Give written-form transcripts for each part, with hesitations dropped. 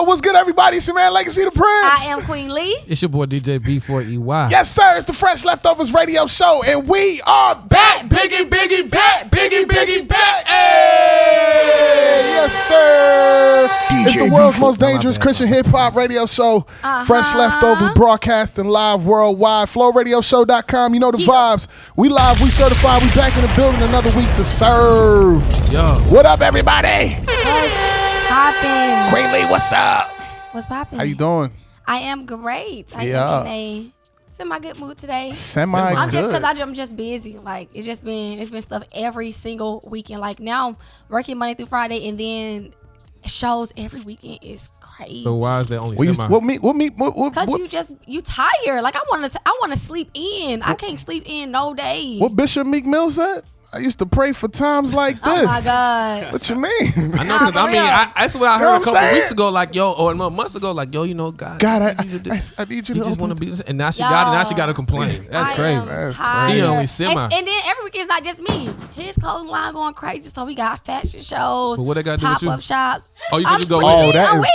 what's good, everybody? It's your man, Legacy the Prince. I am Queen Lee. It's your boy DJ B4EY. Yes, sir. It's the Fresh Leftovers Radio Show, and we are back. Biggie, back. Hey! Yes, sir. It's the world's most dangerous Christian hip-hop radio show. Fresh Leftovers broadcasting live worldwide. FlowRadioshow.com. You know the vibes. We live, we certified, we back in the building another week to serve. Yo. What up, everybody? What's poppin'? Queen Lee, what's up? What's poppin'? How you doing? I am great. I am in a semi-good mood today. Semi-good. Because I'm just busy. Like, it's been stuff every single weekend. Like, now I'm working Monday through Friday, and then shows every weekend is crazy. So why is that only semi? Because you tired. Like, I want to sleep in. I can't sleep in no day. What Bishop Meek Mill said? I used to pray for times like this. Oh my God. What you mean? I know, because that's what I heard a couple weeks ago, like, yo, or months ago, like, yo, you know, God, I need you to just want to be this. And now she got to complain. That's crazy. That's crazy. She only semi. And then every week it's not just me. His clothing line going crazy. So we got fashion shows, But what they got to do with you? pop-up shops. Oh, you can just go with Oh, it. that is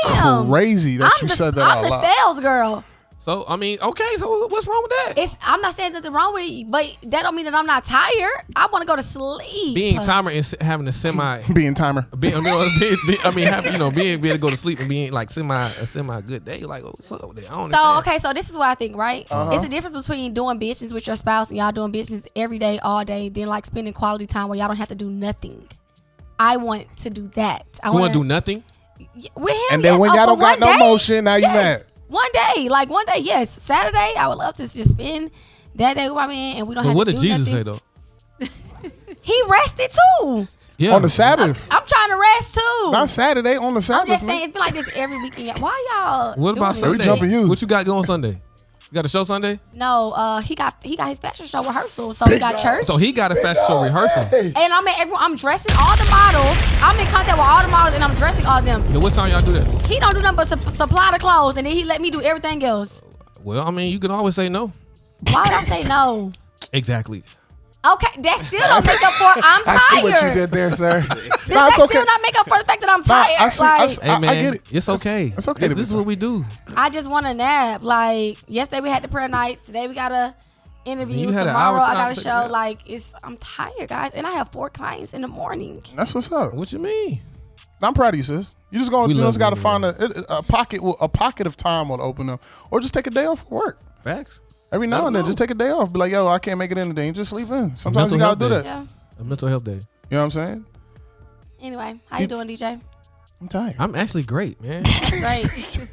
crazy that you said that out loud. I'm the sales girl. So, I mean, okay, so what's wrong with that? I'm not saying there's nothing wrong with it, but that don't mean that I'm not tired. I want to go to sleep. Being timer and having a semi. Being timer. Being able to go to sleep and being like a semi good day. Like, what's up with that? I don't understand. Okay, so this is what I think, right? It's a difference between doing business with your spouse and y'all doing business every day, all day, then like spending quality time where y'all don't have to do nothing. I want to do that. You want to do nothing? With him, and then when y'all don't got no motion, now you mad. One day, yes. Saturday, I would love to just spend that day with my man, and we don't have to do nothing. What did Jesus say, though? He rested, too. Yeah. On the Sabbath. I'm trying to rest, too. Not Saturday, on the Sabbath. I'm just saying, it's been like this every weekend. Why y'all What about Sunday? We jumping you. What you got going Sunday? You got a show Sunday? No, he got his fashion show rehearsal, so he got church. So he got a fashion show rehearsal. And I'm dressing all the models. I'm in contact with all the models, and I'm dressing all of them. Yeah, what time y'all do that? He don't do nothing but supply the clothes, and then he let me do everything else. Well, I mean, you can always say no. Why would I say no? Exactly. Okay, that still don't make up for I'm tired. I see what you did there, sir. That still not make up for the fact that I'm tired. Hey, man, I get it. It's okay. It's okay. This is what we do. I just want a nap. Like, yesterday we had the prayer night. Today we got a interview. Tomorrow I got a show. Like, I'm tired, guys. And I have 4 clients in the morning. That's what's up. What you mean? I'm proud of you, sis. You just got to find a pocket of time will open up. Or just take a day off of work. Facts. Every now and then, just take a day off. Be like, yo, I can't make it in the day. And just sleep in. Sometimes you got to do that. Yeah. A mental health day. You know what I'm saying? Anyway, how you doing, DJ? I'm tired. I'm actually great, man. Great.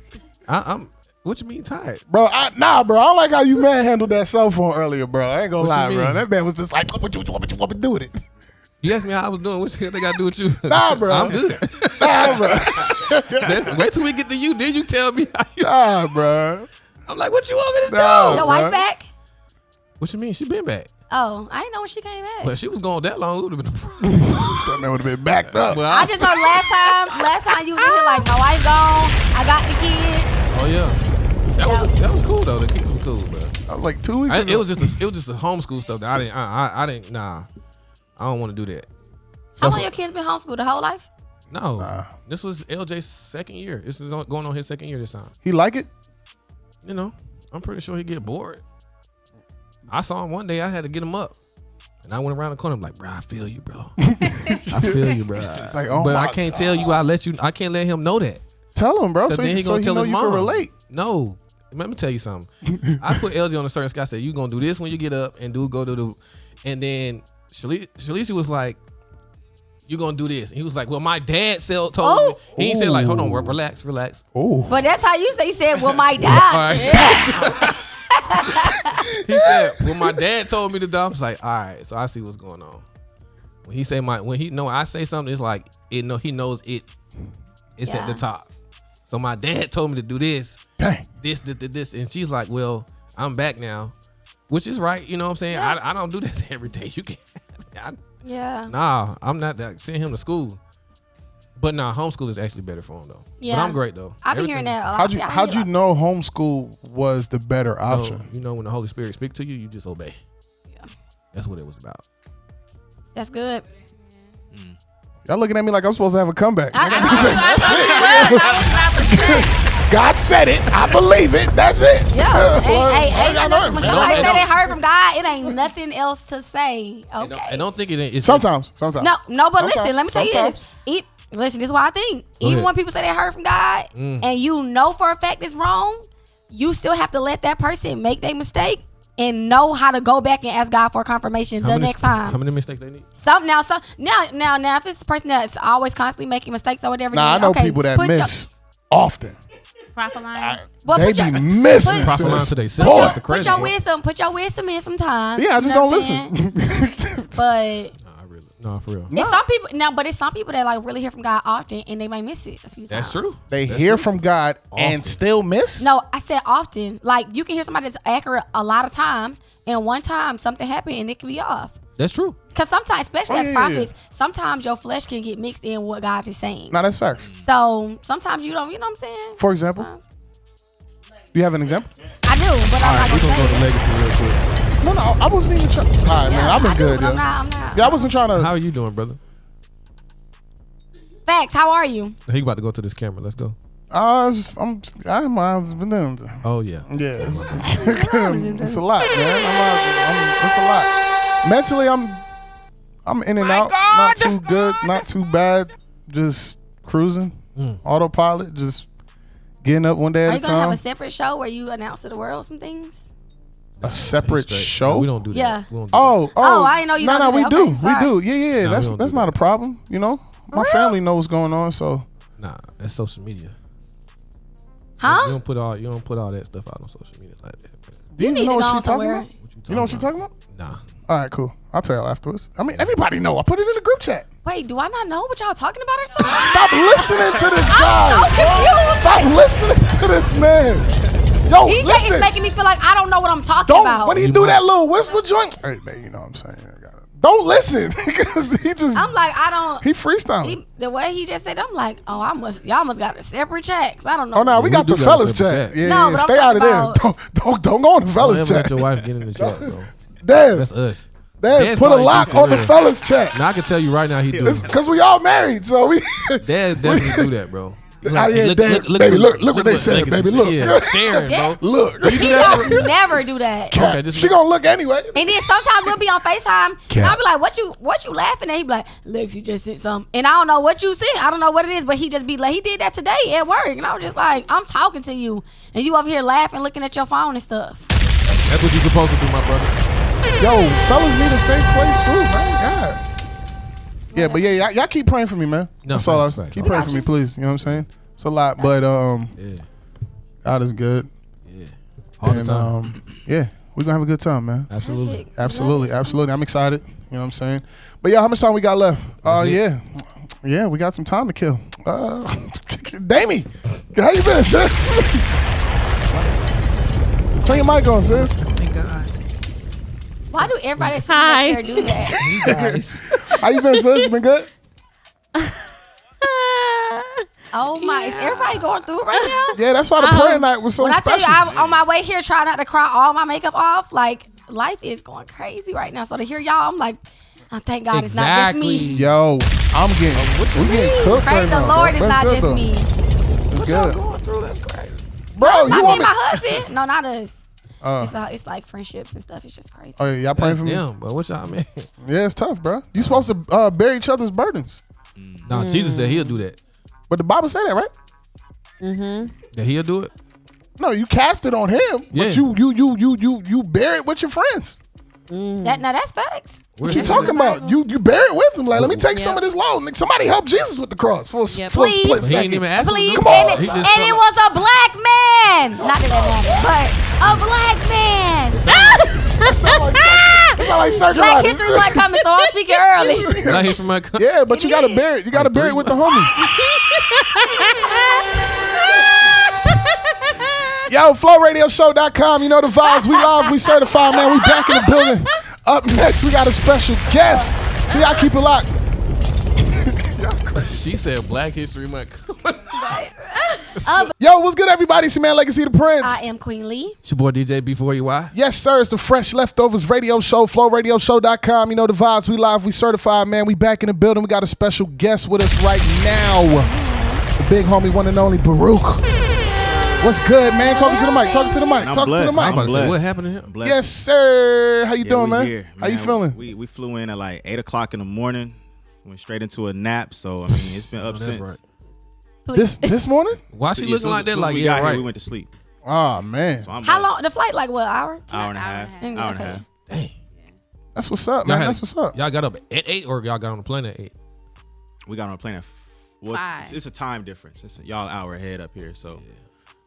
I'm. What you mean tired? Bro, bro. I don't like how you manhandled that cell phone earlier, bro. I ain't gonna lie, bro. That man was just like, what you want me to do with it? You asked me how I was doing. What they got to do with you? Nah, bro. I'm good. Nah, bro. Wait till we get to you. Then you tell me how you. Nah, bro. I'm like, what you want me to do? Your wife back? What you mean? She been back. Oh, I didn't know when she came back. Well, she was gone that long. It would have been a problem. That man would have been backed up. Well, I just heard last time you was in here like, my wife gone. I got the kids. Oh yeah. That was cool though. The kids were cool, but that was like 2 weeks ago. It was just a homeschool stuff that I didn't. Nah, I don't want to do that. How long your kids been homeschooled? The whole life? No, this was LJ's second year. This is going on his second year this time. He like it? You know, I'm pretty sure he get bored. I saw him one day. I had to get him up, and I went around the corner. I'm like, bro, I feel you, bro. I feel you, bro. It's like, oh, but I can't tell you. I can't let him know that. Tell him, bro. So then he gonna tell his mom. Can relate. No, let me tell you something. I put LJ on a certain sky. I said, you gonna do this when you get up, and and then Shalicia was like, you gonna do this. And he was like, well, my dad told me. He said like, hold on, relax. Oh. But that's how you say. He said, well, my dad. He said, well, my dad told me to do. I was like, all right, so I see what's going on. When he say when I say something, it's like he knows it's at the top. So my dad told me to do this. Dang. This, and she's like, well, I'm back now, which is right. You know what I'm saying? Yeah. I don't do this every day. You can't. Yeah. Nah, I'm not sending him to school. But nah, homeschool is actually better for him though. Yeah. But I'm great though. I've been hearing that a lot. How'd you know homeschool was the better option? You know when the Holy Spirit speaks to you, you just obey. Yeah. That's what it was about. That's good. Y'all looking at me like I'm supposed to have a comeback. I God said it. I believe it. That's it. Yeah. When somebody say they heard from God, it ain't nothing else to say. Okay. I don't think it is. Sometimes. No, but listen, let me tell you this. Listen, this is what I think. Even when people say they heard from God and you know for a fact it's wrong, you still have to let that person make their mistake and know how to go back and ask God for confirmation next time. How many mistakes they need? Now, if this person that's always constantly making mistakes or whatever. Nah, I know people that miss often. Prophet line. They be missing. Prophet line today. Put your wisdom in sometimes. Yeah, I just don't listen. But no, for real. It's some people but it's some people that like really hear from God often and they might miss it a few times. That's true. They hear from God and still miss? No, I said often. Like you can hear somebody that's accurate a lot of times and one time something happened and it can be off. That's true. Because sometimes, especially as prophets, sometimes your flesh can get mixed in what God is saying. No, that's facts. So sometimes you don't, you know what I'm saying? For example? You have an example? I do, but I'm not going to say We're going to go to legacy real quick. No, I wasn't even trying. All right, man, I've been good, yo. I'm not. Yeah, I wasn't trying to. How are you doing, brother? Facts, how are you? He about to go to this camera. Let's go. I've been doing. Oh, yeah. Yeah. It's a lot, man. It's a lot. Mentally, I'm in and out. Not too good, not too bad. Just cruising. Autopilot, just getting up one day at a time. Are you going to have a separate show where you announce to the world some things? A separate show? No, we don't do that. Yeah. We don't do that. I didn't know you. No, we do. Okay, we do. Yeah. No, that's not a problem. You know, my family knows what's going on. So. Nah, that's social media. Huh? You don't put all that stuff out on social media like that. Do you need know to go what she's talking somewhere. about? You know what she's talking about? Nah. All right, cool. I'll tell y'all afterwards. I mean, everybody know. I put it in the group chat. Wait, do I not know what y'all talking about or something? Stop listening to this guy. I'm so confused. Stop listening to this man. Yo, DJ listen. is making me feel like I don't know what I'm talking about. When he do that little whisper joint, hey, man, you know what I'm saying? Don't listen because he just. I'm like, I don't. He freestyling. The way he just said, I'm like, oh, y'all must got a separate chat. I don't know. Oh no, we got the fellas chat. Yeah, no, but stay out of there. Don't go on the fellas chat. Let your wife get in the chat, bro. That's us. Dad, put a lock on the fellas chat. Now I can tell you right now he do it. Because we all married, so we. Dad definitely do that, bro. Look, baby, look what they said, baby. Look. Sharing, bro. Look. He don't never do that. Okay, she gonna look anyway. And then sometimes we'll be on FaceTime and I'll be like, what you laughing at? He be like, Lexi just sent something. And I don't know what you sent. I don't know what it is, but he just be like, he did that today at work. And I was just like, I'm talking to you. And you over here laughing, looking at your phone and stuff. That's what you're supposed to do, my brother. Yo, fellas need a safe place too, man. God. Yeah, but yeah, y'all keep praying for me, man. That's all I say. Keep praying for me, please. You know what I'm saying? It's a lot, but God is good. Yeah. All the time. Yeah, we're gonna have a good time, man. Absolutely. Absolutely. I'm excited. You know what I'm saying? But yeah, how much time we got left? Yeah, we got some time to kill. Damie, how you been, sis? Turn your mic on, sis. Thank God. Why do everybody sit up here do that? You guys. How you been, sis? Been good? Oh my! Is everybody going through it right now? Yeah, that's why the prayer night was so when special. I tell you, on my way here, trying not to cry all my makeup off. Like life is going crazy right now. So to hear y'all, I'm like, oh, thank God it's not just me. Yo, I'm getting. We getting cooked Praise right the now, Lord, it's not just though. me. It's What good. y'all going through? That's crazy. Bro, Not you me want and me? my husband. No, not us. It's like friendships and stuff. It's just crazy. Oh yeah, y'all praying for me? Damn, but what y'all mean? Yeah, it's tough, bro. You supposed to bear each other's burdens. No, Jesus said he'll do that. But the Bible say that, right? That he'll do it. No, you cast it on him, Yeah. but you bear it with your friends. That's facts. What you talking about? You bear it with them. Like, let me take some of this load. Like, somebody help Jesus with the cross for a split Please. He second. ain't even asking. Please, Come on. and it was a black man. Not that matters, but a black man. That sound like circle. Black History Month coming, so I'm speaking early. Not here from my Yeah, but you gotta bear it. You gotta bear it with the homie. Yo, flowradioshow.com. You know the vibes. We live, we certified, man. We back in the building. Up next, we got a special guest. So y'all keep it locked. Y'all She said Black History Month. Yo, what's good, everybody? It's your man, Legacy the Prince. I am Queen Lee. It's your boy DJ B4EY. Yes, sir. It's the Fresh Leftovers Radio Show, flowradioshow.com. You know the vibes. We live, we certified, man. We back in the building. We got a special guest with us right now. The big homie, one and only Baruch. What's good, man? Talking to the mic. Talking to the mic. Talking to the mic. I'm about to say, what happened here? Yes, sir. How you doing, man? Here, How you feeling? We flew in at like 8 o'clock in the morning. Went straight into a nap. So, I mean, it's been up since. Right. This morning? Why she looking like that? Like, we yeah, got right. here, we went to sleep. Oh, man. So I'm How up. long? The flight like what? Hour? Hour and a half. Hour and a half. Dang. That's what's up, man. That's what's up. Y'all got up at 8 or y'all got on the plane at 8? We got on a plane at 5. It's a time difference. It's y'all an hour ahead up here. So,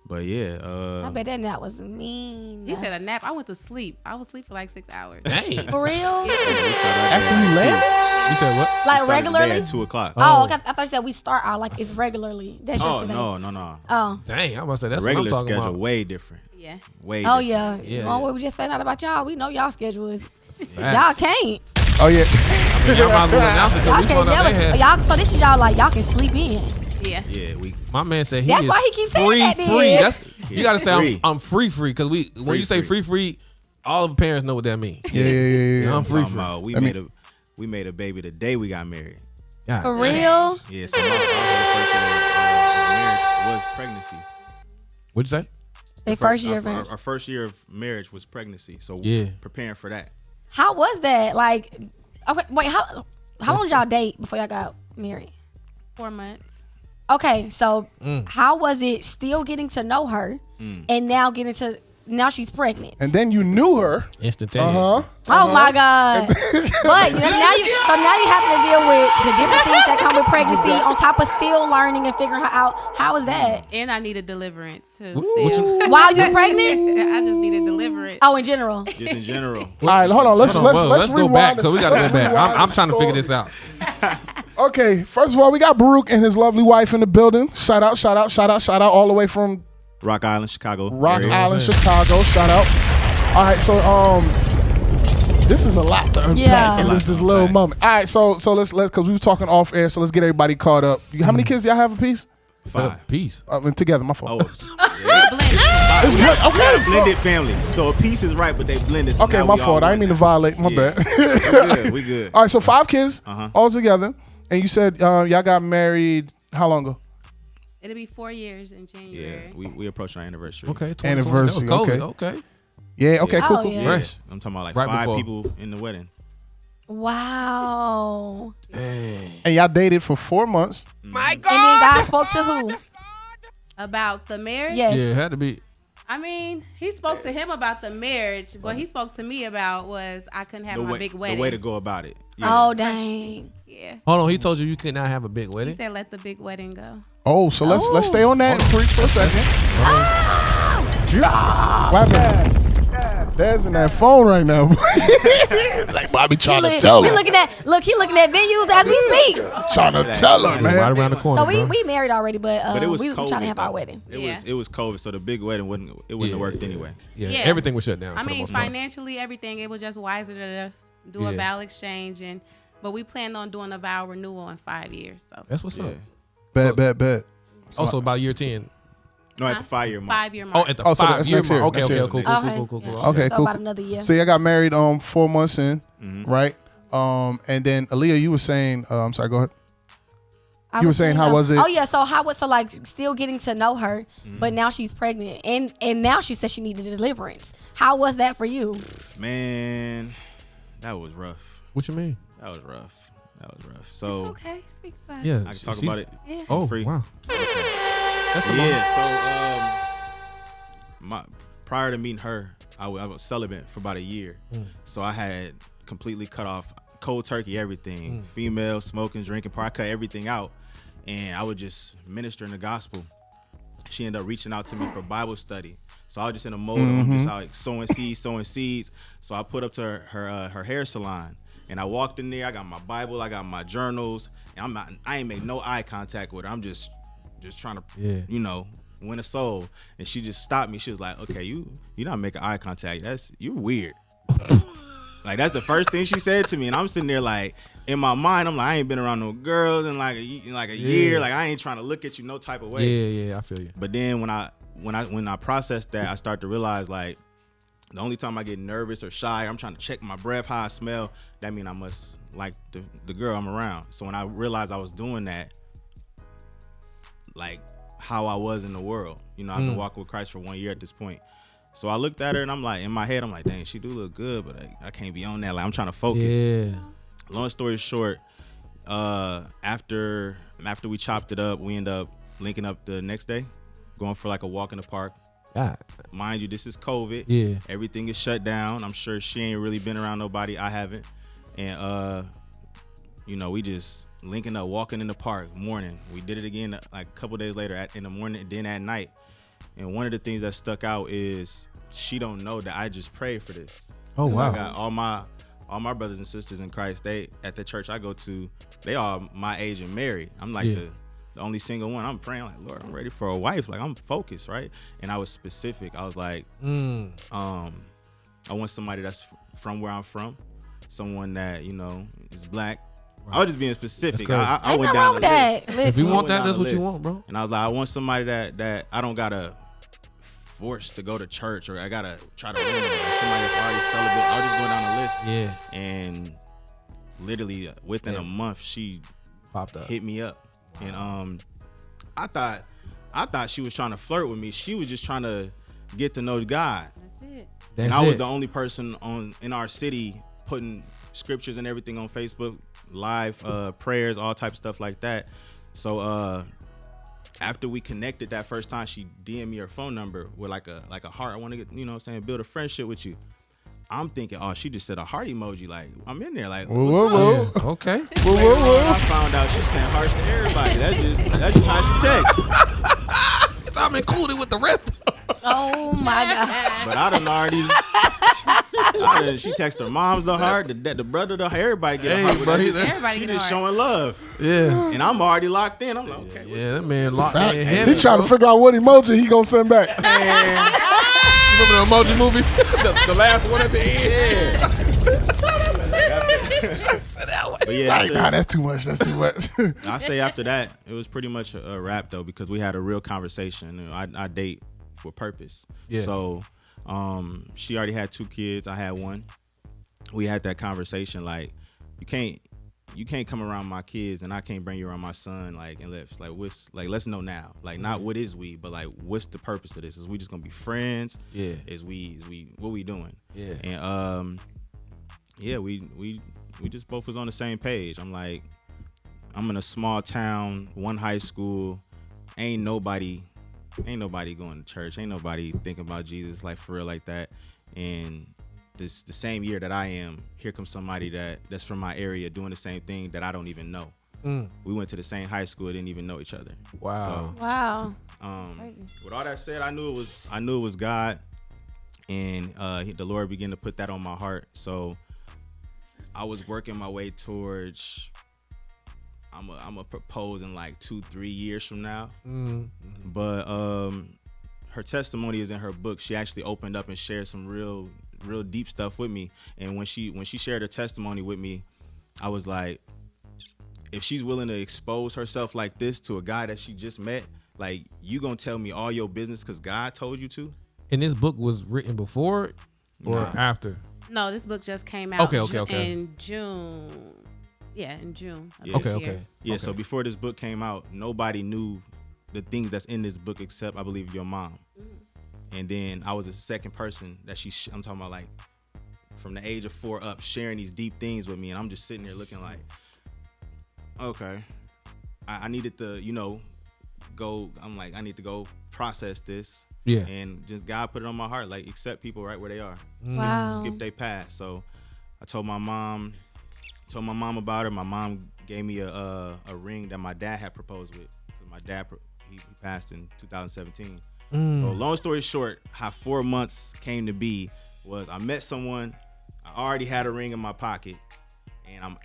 but yeah. I bet that nap was mean. He said a nap. I went to sleep. I was asleep for like 6 hours. Dang. For real? we started After you landed? You said what? Like the day regularly? at 2 o'clock. Oh, okay. I thought you said we start out like it's regularly. That's Oh, yesterday. no. Oh. Dang, I'm about to say that's The regular what I'm talking schedule about. way different. Yeah. Way Oh different. yeah. Yeah. What we just found out about y'all. We know y'all schedule is. Y'all Facts. can't. Oh, yeah. I mean, y'all might as well announce it because Y'all we can't found out they never. had. Y'all. So this is y'all like y'all can sleep in. Yeah. Yeah, My man said he That's is why he keeps saying free. that then. That's you got to say Free. I'm free because when you say free, all of the parents know what that means. Yeah. I'm free. We made a baby the day we got married. God, For dang. real? Yeah, so my first year of marriage was pregnancy. What'd you say? They first year of our, marriage. our first year of marriage was pregnancy. So Yeah. preparing for that. How was that? Like, okay, wait. How long did y'all date before y'all got married? 4 months. Okay, so how was it still getting to know her and now she's pregnant? And then you knew her. Instantaneous. Oh my God! But now you have to deal with the different things that come with pregnancy on top of still learning and figuring her out. How was that? And I needed deliverance too. What still. While you pregnant? I just needed deliverance. Oh, in general. Just in general. All right, hold on. Let's Hold on, let's go back rewind because we got to let's go back. rewind I'm the trying to figure story. this out. Okay, first of all, we got Baruch and his lovely wife in the building. Shout out all the way from Rock Island, Chicago. Rock area. Island, Chicago. Shout out. All right, so this is a lot to unpack Yeah. in this little moment. All right, so let's because we were talking off air, so let's get everybody caught up. How many kids do y'all have apiece? 5. Peace. Together, my fault. Oh, It's we got okay, a blended family. So a piece is right, but they blended. So Okay, now my we all fault. I one didn't mean to now. violate. My Yeah. bad. We good. All right, so 5 kids Uh-huh. all together, and you said y'all got married how long ago? It'll be 4 years in Yeah, January. we approached our anniversary. Okay, 2020. Anniversary, That was COVID. Okay. Yeah. Okay. Yeah. Cool. Oh, Cool. yeah. Fresh. I'm talking about like Right 5 before. people in the wedding. Wow. Dang. And y'all dated for 4 months. And then God spoke to who? About the marriage? Yes. Yeah, it had to be. I mean, he spoke to him about the marriage. What he spoke to me about was I couldn't have my big wedding. The way to go about it. Oh dang. Yeah. Hold on, he told you could not have a big He wedding. said let the big wedding go. Oh, so let's stay on that and preach for a second. What happened? Dad's in that phone right now. Like Bobby trying to tell He her. looking at venues as we speak. Trying to tell her, Right man. around the corner, So bro. we married already, but But it was we COVID. trying to have though. our wedding. It was COVID, so the big wedding wouldn't have worked anyway. Yeah, Yeah. everything was shut down. I for the mean, most part. financially, everything, it was just wiser to just do Yeah. a vow exchange. But we planned on doing a vow renewal in 5 years. So That's what's up. Yeah. Bet. Also, about year 10. No, at the 5-year mark. 5 year Oh, mark. at the Oh, so 5 that's year next year. mark. Okay, Next year. cool. Yeah. Okay, So cool. about another year. So y'all got married 4 months in, right? And then Aaliyah, you were saying, I'm sorry, go ahead. I You were saying how was it? Oh yeah, so how was like still getting to know her, but now she's pregnant, and now she said she needed deliverance. How was that for you? Man, that was rough. What you mean? That was rough. So Okay, speak about it. Yeah, I can talk about it. Yeah. Oh, free. wow. That's the Yeah. So prior to meeting her, I was celibate for about a year. So I had completely cut off cold turkey, everything, female, smoking, drinking, I cut everything out, and I would just minister in the gospel. She ended up reaching out to me for Bible study. So I was just in a mode of I'm just like sowing seeds. So I put up to her hair salon, and I walked in there. I got my Bible, I got my journals, and I ain't made no eye contact with her. I'm just trying to, win a soul. And she just stopped me. She was like, "Okay, you not making eye contact. You're weird." Like that's the first thing she said to me, and I'm sitting there like, in my mind, I'm like, I ain't been around no girls in like a year. Like I ain't trying to look at you no type of way. Yeah, I feel you. But then when I processed that, I start to realize like the only time I get nervous or shy, I'm trying to check my breath, how I smell. That mean I must like the girl I'm around. So when I realized I was doing that, like how I was in the world, you know, I've been walking with Christ for 1 year at this point. So I looked at her and I'm like, in my head, I'm like, dang, she do look good, but I can't be on that. Like I'm trying to focus. Yeah. Long story short, after we chopped it up, we end up linking up the next day, going for like a walk in the park. God. Mind you, this is COVID. Yeah. Everything is shut down. I'm sure she ain't really been around nobody. I haven't. And you know, we just linking up, walking in the park, morning. We did it again like a couple days later in the morning, then at night. And one of the things that stuck out is she don't know that I just prayed for this. Oh wow. I got all my brothers and sisters in Christ. They at the church I go to, they all my age and married. I'm like the only single one. I'm praying like, Lord, I'm ready for a wife. Like I'm focused, right? And I was specific. I was like, I want somebody that's from where I'm from, someone that, you know, is black. Right. I was just being specific. I went down with that. Listen, if you want that, that's what you want, bro. And I was like, I want somebody that I don't gotta forced to go to church, or I gotta try to win somebody that's already celibate. I'll just go down the list. Yeah. And literally within a month, she popped up, hit me up, and I thought she was trying to flirt with me. She was just trying to get to know God. That's it. And I was the only person in our city putting scriptures and everything on Facebook, live prayers, all type of stuff like that. So after we connected that first time, she DM'd me her phone number with like a heart. I want to get, you know what I'm saying, build a friendship with you. I'm thinking, oh, she just said a heart emoji. Like, I'm in there like, what's up? Yeah, okay. I found out she sent hearts to everybody. That's just how she texts. I'm included with the rest. Oh my God. But I done already, she texted her mom's the heart, the brother the heart, everybody get a heart. Everybody she just showing love. Yeah. And I'm already locked in. I'm like, okay. Yeah, that man locked in. He trying to figure out what emoji he gonna send back. Man. You remember the emoji movie? the last one at the end? But yeah, like, nah, that's too much. That's too much. I say after that, it was pretty much a wrap though, because we had a real conversation. You know, I date for purpose. Yeah. So she already had 2 kids. I had 1. We had that conversation like, you can't come around my kids and I can't bring you around my son. Like, and let's know now. Like, not what is we, but like, what's the purpose of this? Is we just gonna be friends? Yeah. Is we what we doing? Yeah. And we just both was on the same page. I'm like, I'm in a small town, 1 high school, ain't nobody going to church, ain't nobody thinking about Jesus like for real like that. And the same year that I am, here comes somebody that's from my area doing the same thing that I don't even know. We went to the same high school, didn't even know each other. Wow. So, wow. With all that said, I knew it was God, and the Lord began to put that on my heart. So I was working my way towards, I'm a propose in like 2-3 years from now. But her testimony is in her book. She actually opened up and shared some real deep stuff with me. And when she shared her testimony with me, I was like, if she's willing to expose herself like this to a guy that she just met, like, you gonna tell me all your business because God told you to? And this book was written before or after? No, this book just came out okay. in June. Yeah, in June. Yeah. Okay. Yeah, so before this book came out, nobody knew the things that's in this book except, I believe, your mom. And then I was the second person that I'm talking about, like, from the age of 4 up, sharing these deep things with me. And I'm just sitting there looking like, okay, I needed to, I need to go process this. Yeah. And just God put it on my heart, like, accept people right where they are. Wow. Skip their past. So I told my mom about it. My mom gave me a ring that my dad had proposed with. My dad, he passed in 2017. So long story short, how 4 months came to be was I met someone, I already had a ring in my pocket, and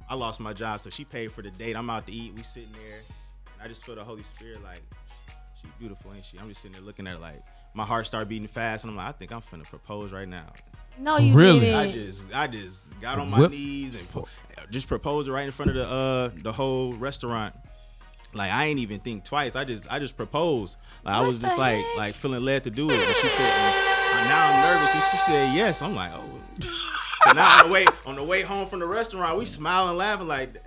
I lost my job, so she paid for the date. I'm out to eat, we sitting there, and I just feel the Holy Spirit like, she's beautiful, ain't she? I'm just sitting there looking at her like, my heart started beating fast, and I'm like, I think I'm finna propose right now. No, you Really? didn't. I just got on my knees and just proposed right in front of the whole restaurant. Like I ain't even think twice. I just proposed. Like I was just like feeling led to do it. And she said, now I'm nervous. And she said yes. I'm like, oh. So now on the way home from the restaurant, we smiling, laughing like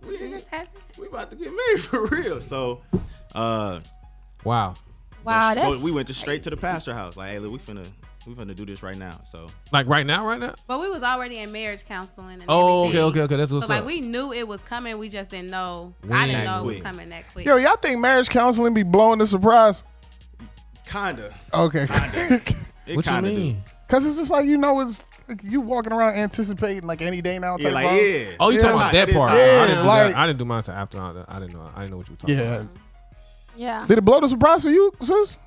we about to get married for real. So, wow, we went straight to the pastor house. Like, hey, look, we finna do this right now. So, like right now. But we was already in marriage counseling. And everything. Okay. That's what's so, up. like we knew it was coming. We just didn't know. When? I didn't know it was coming that quick. Yo, y'all think marriage counseling be blowing the surprise? Kinda. Okay. What you mean? Because it's just like it's like you walking around anticipating like any day now. Yeah, like yeah. Oh, you talking about that part? Yeah, I didn't do mine until after. I didn't know what you were talking about. Yeah. Did it blow the surprise for you, sis?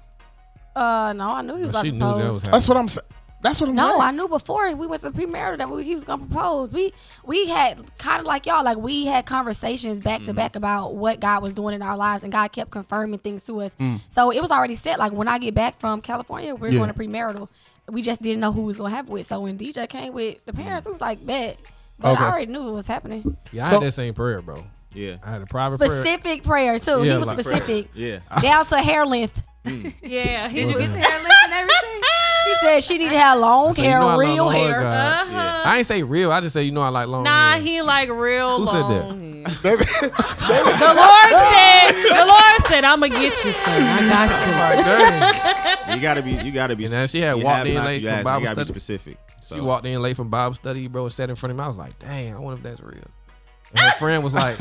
No, I knew he was about to propose. That's what I'm saying. That's what I'm saying. No, I knew before we went to premarital that he was gonna propose. We had kind of like y'all, like we had conversations back to back about what God was doing in our lives, and God kept confirming things to us. So it was already set. Like when I get back from California, we're going to premarital. We just didn't know who we was gonna have it with. So when DJ came with the parents, we was like, bet. But I already knew it was happening. Yeah, I had that same prayer, bro. Yeah, I had a private specific prayer too. Yeah, he was like specific. Yeah, down to hair length. Yeah, he did his hair length and everything. He said she needed to have long hair, real hair. Yeah. I ain't say real. I just say I like long hair. Nah, he like real Who long said that? The Lord said, "I'm gonna get you, son. I got you." You gotta be. And then she had walked in late from Bible you gotta study. be specific. So. She walked in late from Bible study, bro, and sat in front of me. I was like, dang, I wonder if that's real. And her friend was like,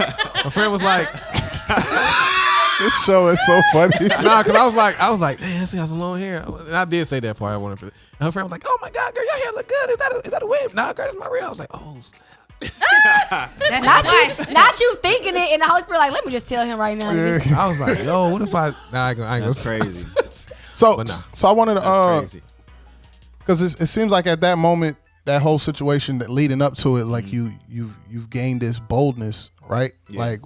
this show is so funny. Nah, cause I was like, damn, she got some long hair. And I did say that part. I wanted to. And her friend was like, oh my God, girl, your hair look good. Is that a wig? Nah, girl, that's my real. I was like, oh snap. not you thinking it, and the Holy Spirit like, let me just tell him right now. Yeah. I was like, yo, what if I ain't gonna That's crazy. So But nah. so I wanted to because it seems like at that moment, that whole situation that leading up to it, like you've gained this boldness, right? Yeah. Like,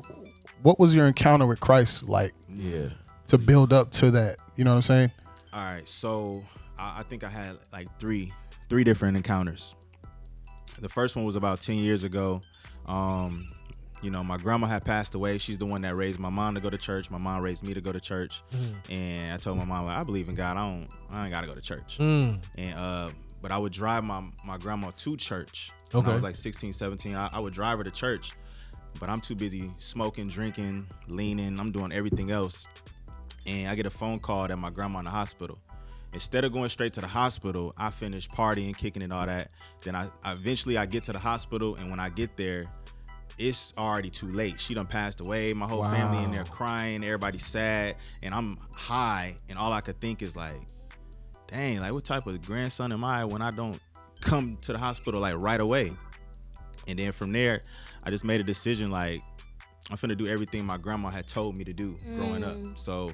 what was your encounter with Christ like? Yeah. To build up to that, you know what I'm saying? All right, so I think I had like three different encounters. The first one was about 10 years ago. My grandma had passed away. She's the one that raised my mom to go to church. My mom raised me to go to church. And I told my mom, like, I believe in God. I ain't got to go to church. And but I would drive my grandma to church. When I was like 16, 17. I would drive her to church. But I'm too busy smoking, drinking, leaning. I'm doing everything else. And I get a phone call that my grandma in the hospital. Instead of going straight to the hospital, I finished partying, kicking and all that. Then I eventually get to the hospital, and when I get there, it's already too late. She done passed away. My whole family in there crying. Everybody's sad, and I'm high, and all I could think is like, dang, like what type of grandson am I when I don't come to the hospital like right away? And then from there, I just made a decision like I'm finna do everything my grandma had told me to do growing up. So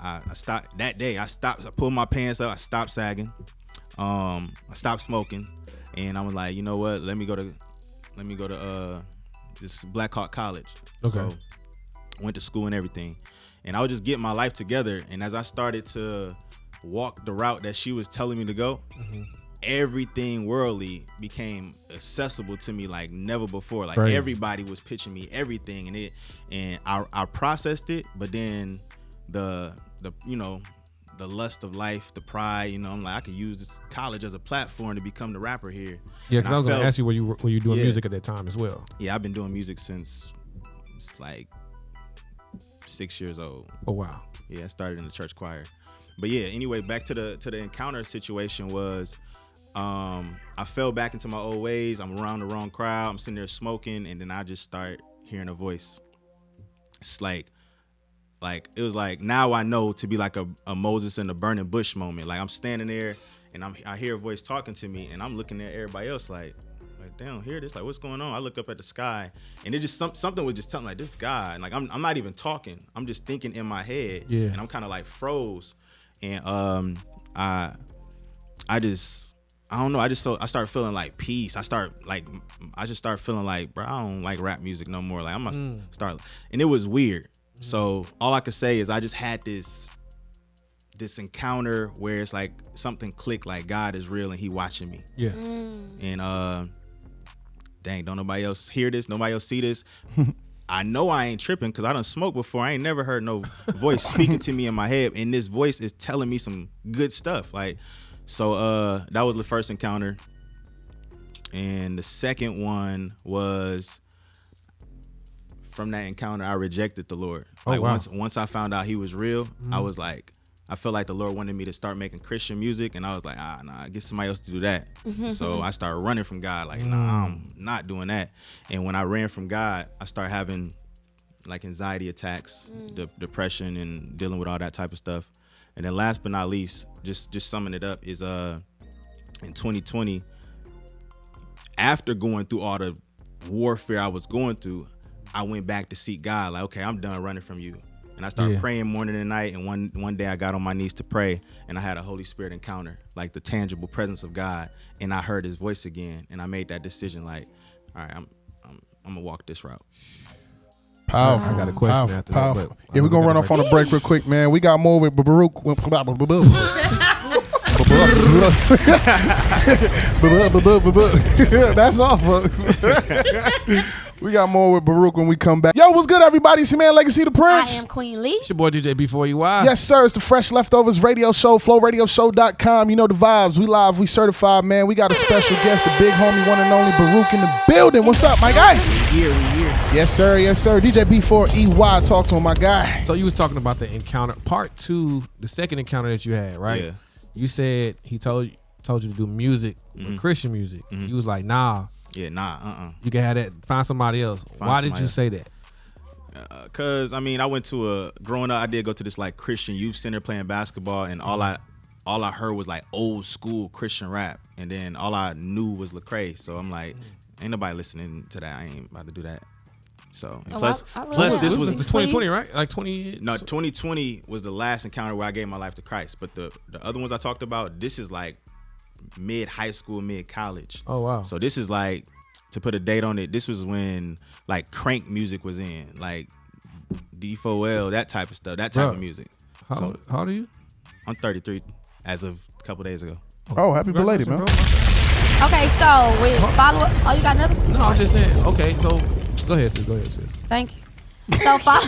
I stopped that day. I pulled my pants up. I stopped sagging. I stopped smoking, and I was like, you know what? Let me go to this Black Hawk College. Okay. So went to school and everything, and I was just getting my life together. And as I started to walk the route that she was telling me to go, everything worldly became accessible to me like never before. Like Crazy. Everybody was pitching me everything, and I processed it, but then the lust of life, the pride, I'm like, I could use this college as a platform to become the rapper here. Yeah, because I was gonna ask you were you doing music at that time as well? Yeah, I've been doing music since it's like 6 years old. Oh wow. Yeah, I started in the church choir. But yeah, anyway, back to the encounter situation was I fell back into my old ways. I'm around the wrong crowd. I'm sitting there smoking, and then I just start hearing a voice. It's like it was like, now I know to be like a Moses in the burning bush moment. Like I'm standing there and I hear a voice talking to me, and I'm looking at everybody else like they don't hear this. Like, what's going on? I look up at the sky, and it just something was just telling me, like, this guy. And like I'm not even talking. I'm just thinking in my head. Yeah. And I'm kind of like froze. And I don't know. I start feeling like peace. I just start feeling like, bro, I don't like rap music no more. Like I must start. And it was weird. So all I could say is I just had this this encounter where it's like something clicked, like God is real and he watching me. Yeah. And dang, don't nobody else hear this, nobody else see this. I know I ain't tripping because I done smoked before. I ain't never heard no voice speaking to me in my head, and this voice is telling me some good stuff. Like, so that was the first encounter. And the second one was from that encounter, I rejected the Lord. Like, once I found out he was real, I was like, I felt like the Lord wanted me to start making Christian music, and I was like, nah, get somebody else to do that. So I started running from God, like, nah, I'm not doing that. And when I ran from God, I started having like anxiety attacks, depression, and dealing with all that type of stuff. And then last but not least, just summing it up, is in 2020, after going through all the warfare I was going through, I went back to seek God, like, okay, I'm done running from you. And I started praying morning and night. And one day I got on my knees to pray, and I had a Holy Spirit encounter, like the tangible presence of God. And I heard his voice again. And I made that decision, like, all right, I'm gonna walk this route. Powerful. I got a question after that. But yeah, we're gonna run off on a break real quick, man. We got more with Baruch. That's all, folks. We got more with Baruch when we come back. Yo, what's good, everybody? It's your man, Legacy the Prince. I am Queen Lee. It's your boy DJ B4EY. Yes, sir. It's the Fresh Leftovers Radio Show, flowradioshow.com. You know the vibes. We live, we certified, man. We got a special guest, the big homie, one and only Baruch in the building. What's up, my guy? We here. Yes, sir. Yes, sir. DJ B4EY, talk to him, my guy. So you was talking about the encounter, part 2, the second encounter that you had, right? Yeah. You said he told you to do music, Christian music. You was like, nah. Yeah, nah, You can have that. Find somebody else. Why did you say that? Cause I mean, I went to growing up, I did go to this like Christian youth center playing basketball, and all I heard was like old school Christian rap, and then all I knew was Lecrae. So I'm like, ain't nobody listening to that. I ain't about to do that. So plus this was the 2020, right? Like 20. No, 2020 was the last encounter where I gave my life to Christ. But the other ones I talked about, this is like mid high school, mid college. Oh wow. So this is like, to put a date on it, this was when like crank music was in, like D4L, that type of stuff, that type of music. How old are you? I'm 33 as of a couple days ago. Oh, happy belated, man. Okay, so with follow up. Oh, you got another? No, I'm just saying. Okay, so go ahead, sis. Thank you. So follow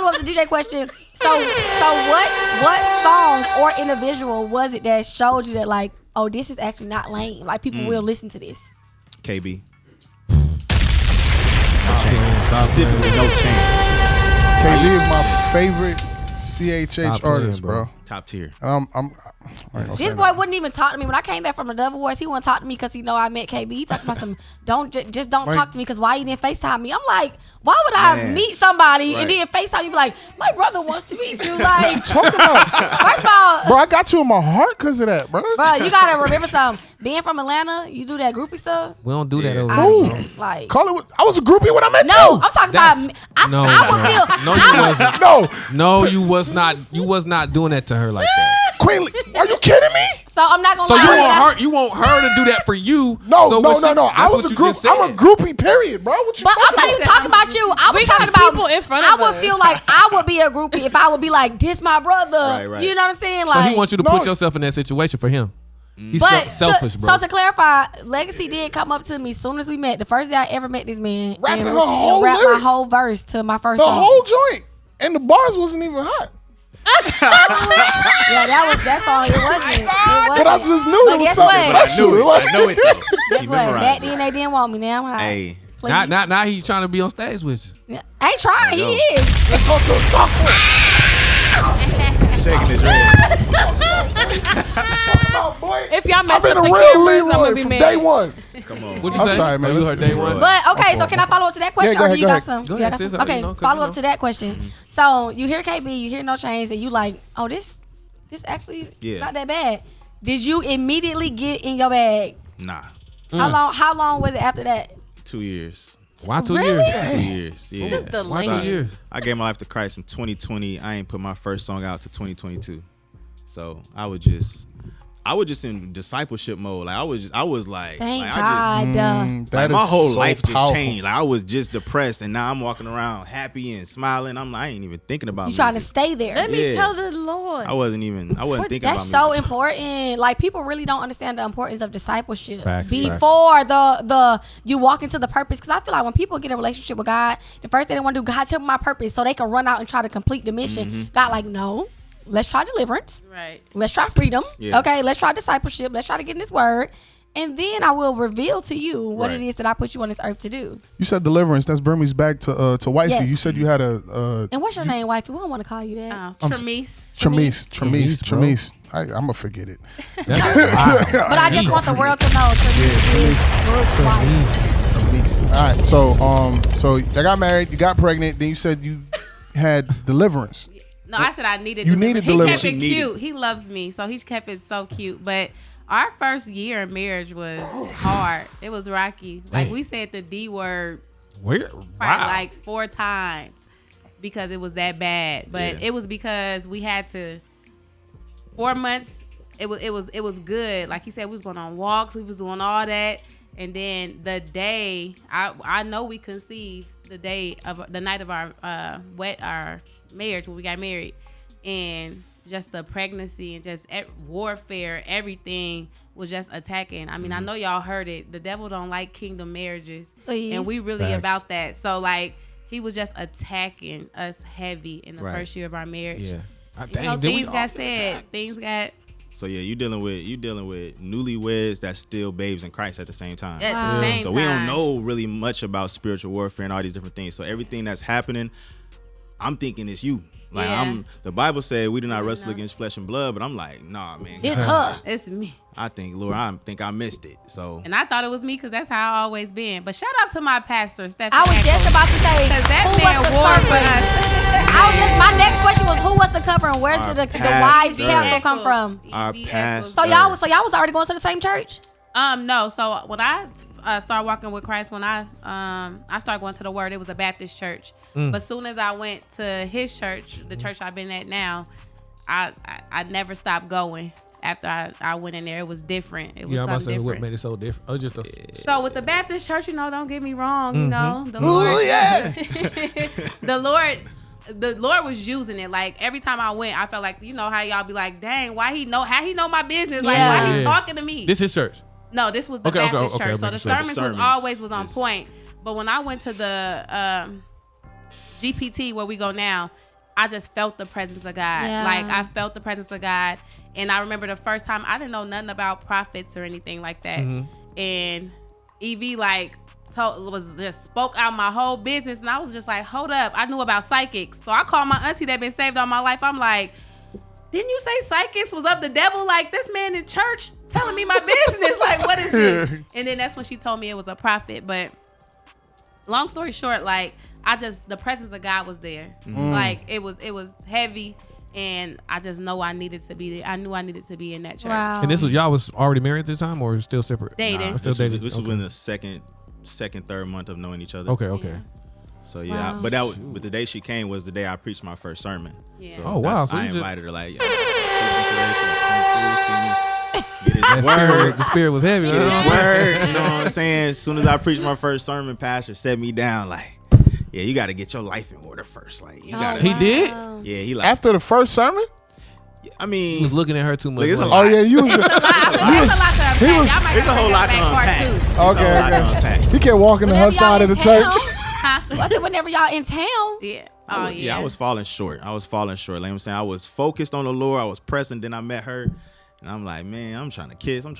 up to DJ question. So what song or individual was it that showed you that, like, oh, this is actually not lame, like people will listen to this? KB. No change. Specifically, no change. KB is my favorite CHH artist, bro. Top tier. This boy wouldn't even talk to me when I came back from the Double Wars. He wouldn't talk to me because he know I met KB. He talked about some don't talk to me because why you didn't FaceTime me? I'm like, why would I meet somebody and then FaceTime you? Be like, my brother wants to meet you. Like, what you talking about? First of all, bro, I got you in my heart because of that, bro. Bro, you gotta remember something. Being from Atlanta, you do that groupie stuff. We don't do that over here. Like, call it. I was a groupie when I met you. No, I'm talking about. No, you was not. You was not doing that to her like that. Queen, are you kidding me? So I'm not gonna. So you want her to do that for you? No. I was a group. I'm a groupie. Period, bro. What you? But I'm not even talking about you. I was talking about people in front of us. I would feel like I would be a groupie if I would be like, this my brother. Right. You know what I'm saying? Like, so he wants you to put yourself in that situation for him. He's selfish, bro. So to clarify, Legacy did come up to me as soon as we met. The first day I ever met this man, rapping and her whole rap lyrics. my whole verse to my first the song. whole joint, and the bars wasn't even hot. Yeah, that song. It wasn't. But I just knew it was something special. I know it though. Guess what? Back then they didn't want me. Now I'm hot. Hey. Now he's trying to be on stage with you. I ain't trying. He is. Talk to him. Shaking his head. If y'all mess I've been up a the real cameras, I'm Leroy gonna be from mad. day one. Come on. What'd you I'm say? sorry, man. You heard day one. But okay, so can I follow up to that question? Yeah, go or you ahead. got some? Go You ahead, got sis. some? Okay, 'cause follow you up to that question. So you hear KB, you hear No Chains, and you like, oh, this actually not that bad. Did you immediately get in your bag? Nah. How long was it after that? 2 years. Why 2 Really? years? 2 years. Yeah. What was the Why 2 length? years? I gave my life to Christ in 2020. I ain't put my first song out to 2022. So I was just I was just in discipleship mode. Like I was like, thank like, God. Like my whole life powerful. just changed. Like I was just depressed, and now I'm walking around happy and smiling. I'm like, I ain't even thinking about. You trying to stay there? Let me tell the Lord. I wasn't thinking about. That's so important. Like people really don't understand the importance of discipleship before the you walk into the purpose. Because I feel like when people get in a relationship with God, the first thing they want to do, God, tell me my purpose, so they can run out and try to complete the mission. God, like, no. Let's try deliverance. Right. Let's try freedom. Yeah. Okay. Let's try discipleship. Let's try to get in this word. And then I will reveal to you what it is that I put you on this earth to do. You said deliverance. That's bring me back to wifey. Yes. You said you had a. And what's your name, wifey? We don't want to call you that. Tramice. I'm gonna forget it. That's wild. But I just want the world to know. Tramice. All right. So I got married. You got pregnant. Then you said you had deliverance. No, I said I needed You deliverance. needed deliverance. He kept it cute. He loves me, so he kept it so cute. But our first year in marriage was hard. It was rocky. Like we said the D word Wow. like 4 times because it was that bad. But it was because we had to 4 months. It was good. Like he said, we was going on walks. We was doing all that. And then the day I know we conceived the night of our marriage when we got married, and just the pregnancy and just warfare, everything was just attacking. I mean, I know y'all heard it. The devil don't like kingdom marriages. Please. And we really about that. So like he was just attacking us heavy in the first year of our marriage. Yeah. Things got said. Things got. So yeah, you dealing with newlyweds that's still babes in Christ at the same time. At the same so time. we don't know really much about spiritual warfare and all these different things. So everything that's happening, I'm thinking it's you. Like the Bible said we do not wrestle against flesh and blood, but I'm like, nah, man. It's her. It's me. I think, Lord, I think I missed it. So. And I thought it was me because that's how I always been. But shout out to my pastor, Stephanie. I was just about to say, because that who man was the war for covering? My next question was, who was the covering? Where did the wise counsel come from? Our pastor. So y'all was already going to the same church? No. So when I started walking with Christ, when I started going to the Word, it was a Baptist church. But as soon as I went to his church, the church I've been at now, I never stopped going. After I went in there, it was different. It was I'm about to say different. what made it so different. Oh, just So with the Baptist church, don't get me wrong, the Lord, the Lord was using it. Like every time I went, I felt like, how y'all be like, dang, how he know my business? Like why he talking to me? This is church. No, this was the Baptist church. So the sermons was always on point. But when I went to the GPT where we go now, I just felt the presence of God. Yeah. Like I felt the presence of God. And I remember the first time I didn't know nothing about prophets or anything like that. And Evie spoke out my whole business, and I was just like, hold up. I knew about psychics. So I called my auntie that been saved all my life. I'm like, didn't you say psychics was of the devil? Like this man in church telling me my business. Like what is this? And then that's when she told me it was a prophet. But long story short, like the presence of God was there. Like it was heavy. And I just know I needed to be there. I knew I needed to be in that church. Wow. And this was y'all was already married at this time, or still separate? Dating. Still dating. This was in the second, third month of knowing each other. Okay. So yeah, but the day she came was the day I preached my first sermon. Yeah. So Oh wow! So I you invited her like, the spirit was heavy. Get his word. You know what I'm saying? As soon as I preached my first sermon, pastor set me down like, yeah, you got to get your life in order first. Like you got. He did. Yeah, he like After the first sermon. I mean, He was looking at her too much. Look, it's a Like, lot. Oh yeah, you was. It's a lot to unpack. It's a whole lot to unpack. Okay. He kept walking to her side of the church. Was it whenever y'all in town? Yeah. Oh yeah. Yeah, I was falling short. Like I'm saying, I was focused on the Lord. I was pressing. Then I met her. And I'm like, man, I'm trying to kiss. I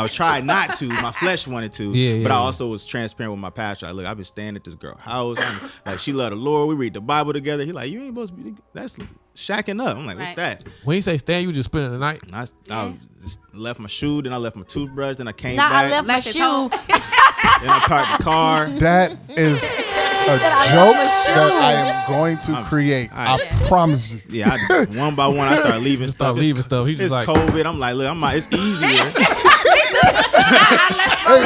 was trying not to. My flesh wanted to. But I also was transparent with my pastor. Like, look, I've been staying at this girl's house. Like, she loved the Lord. We read the Bible together. He like, you ain't supposed to be. That's shacking up. I'm like, what's that? when you say stand, you just spending the night. And I just left my shoe. Then I left my toothbrush. Then I came back. I left my Left his shoe. home. Then I parked the car. That is a joke that I am going to create. I promise you. Yeah, one by one, I started leaving stuff. Leaving stuff. He just It's like COVID. I'm like, look, it's easier. I'm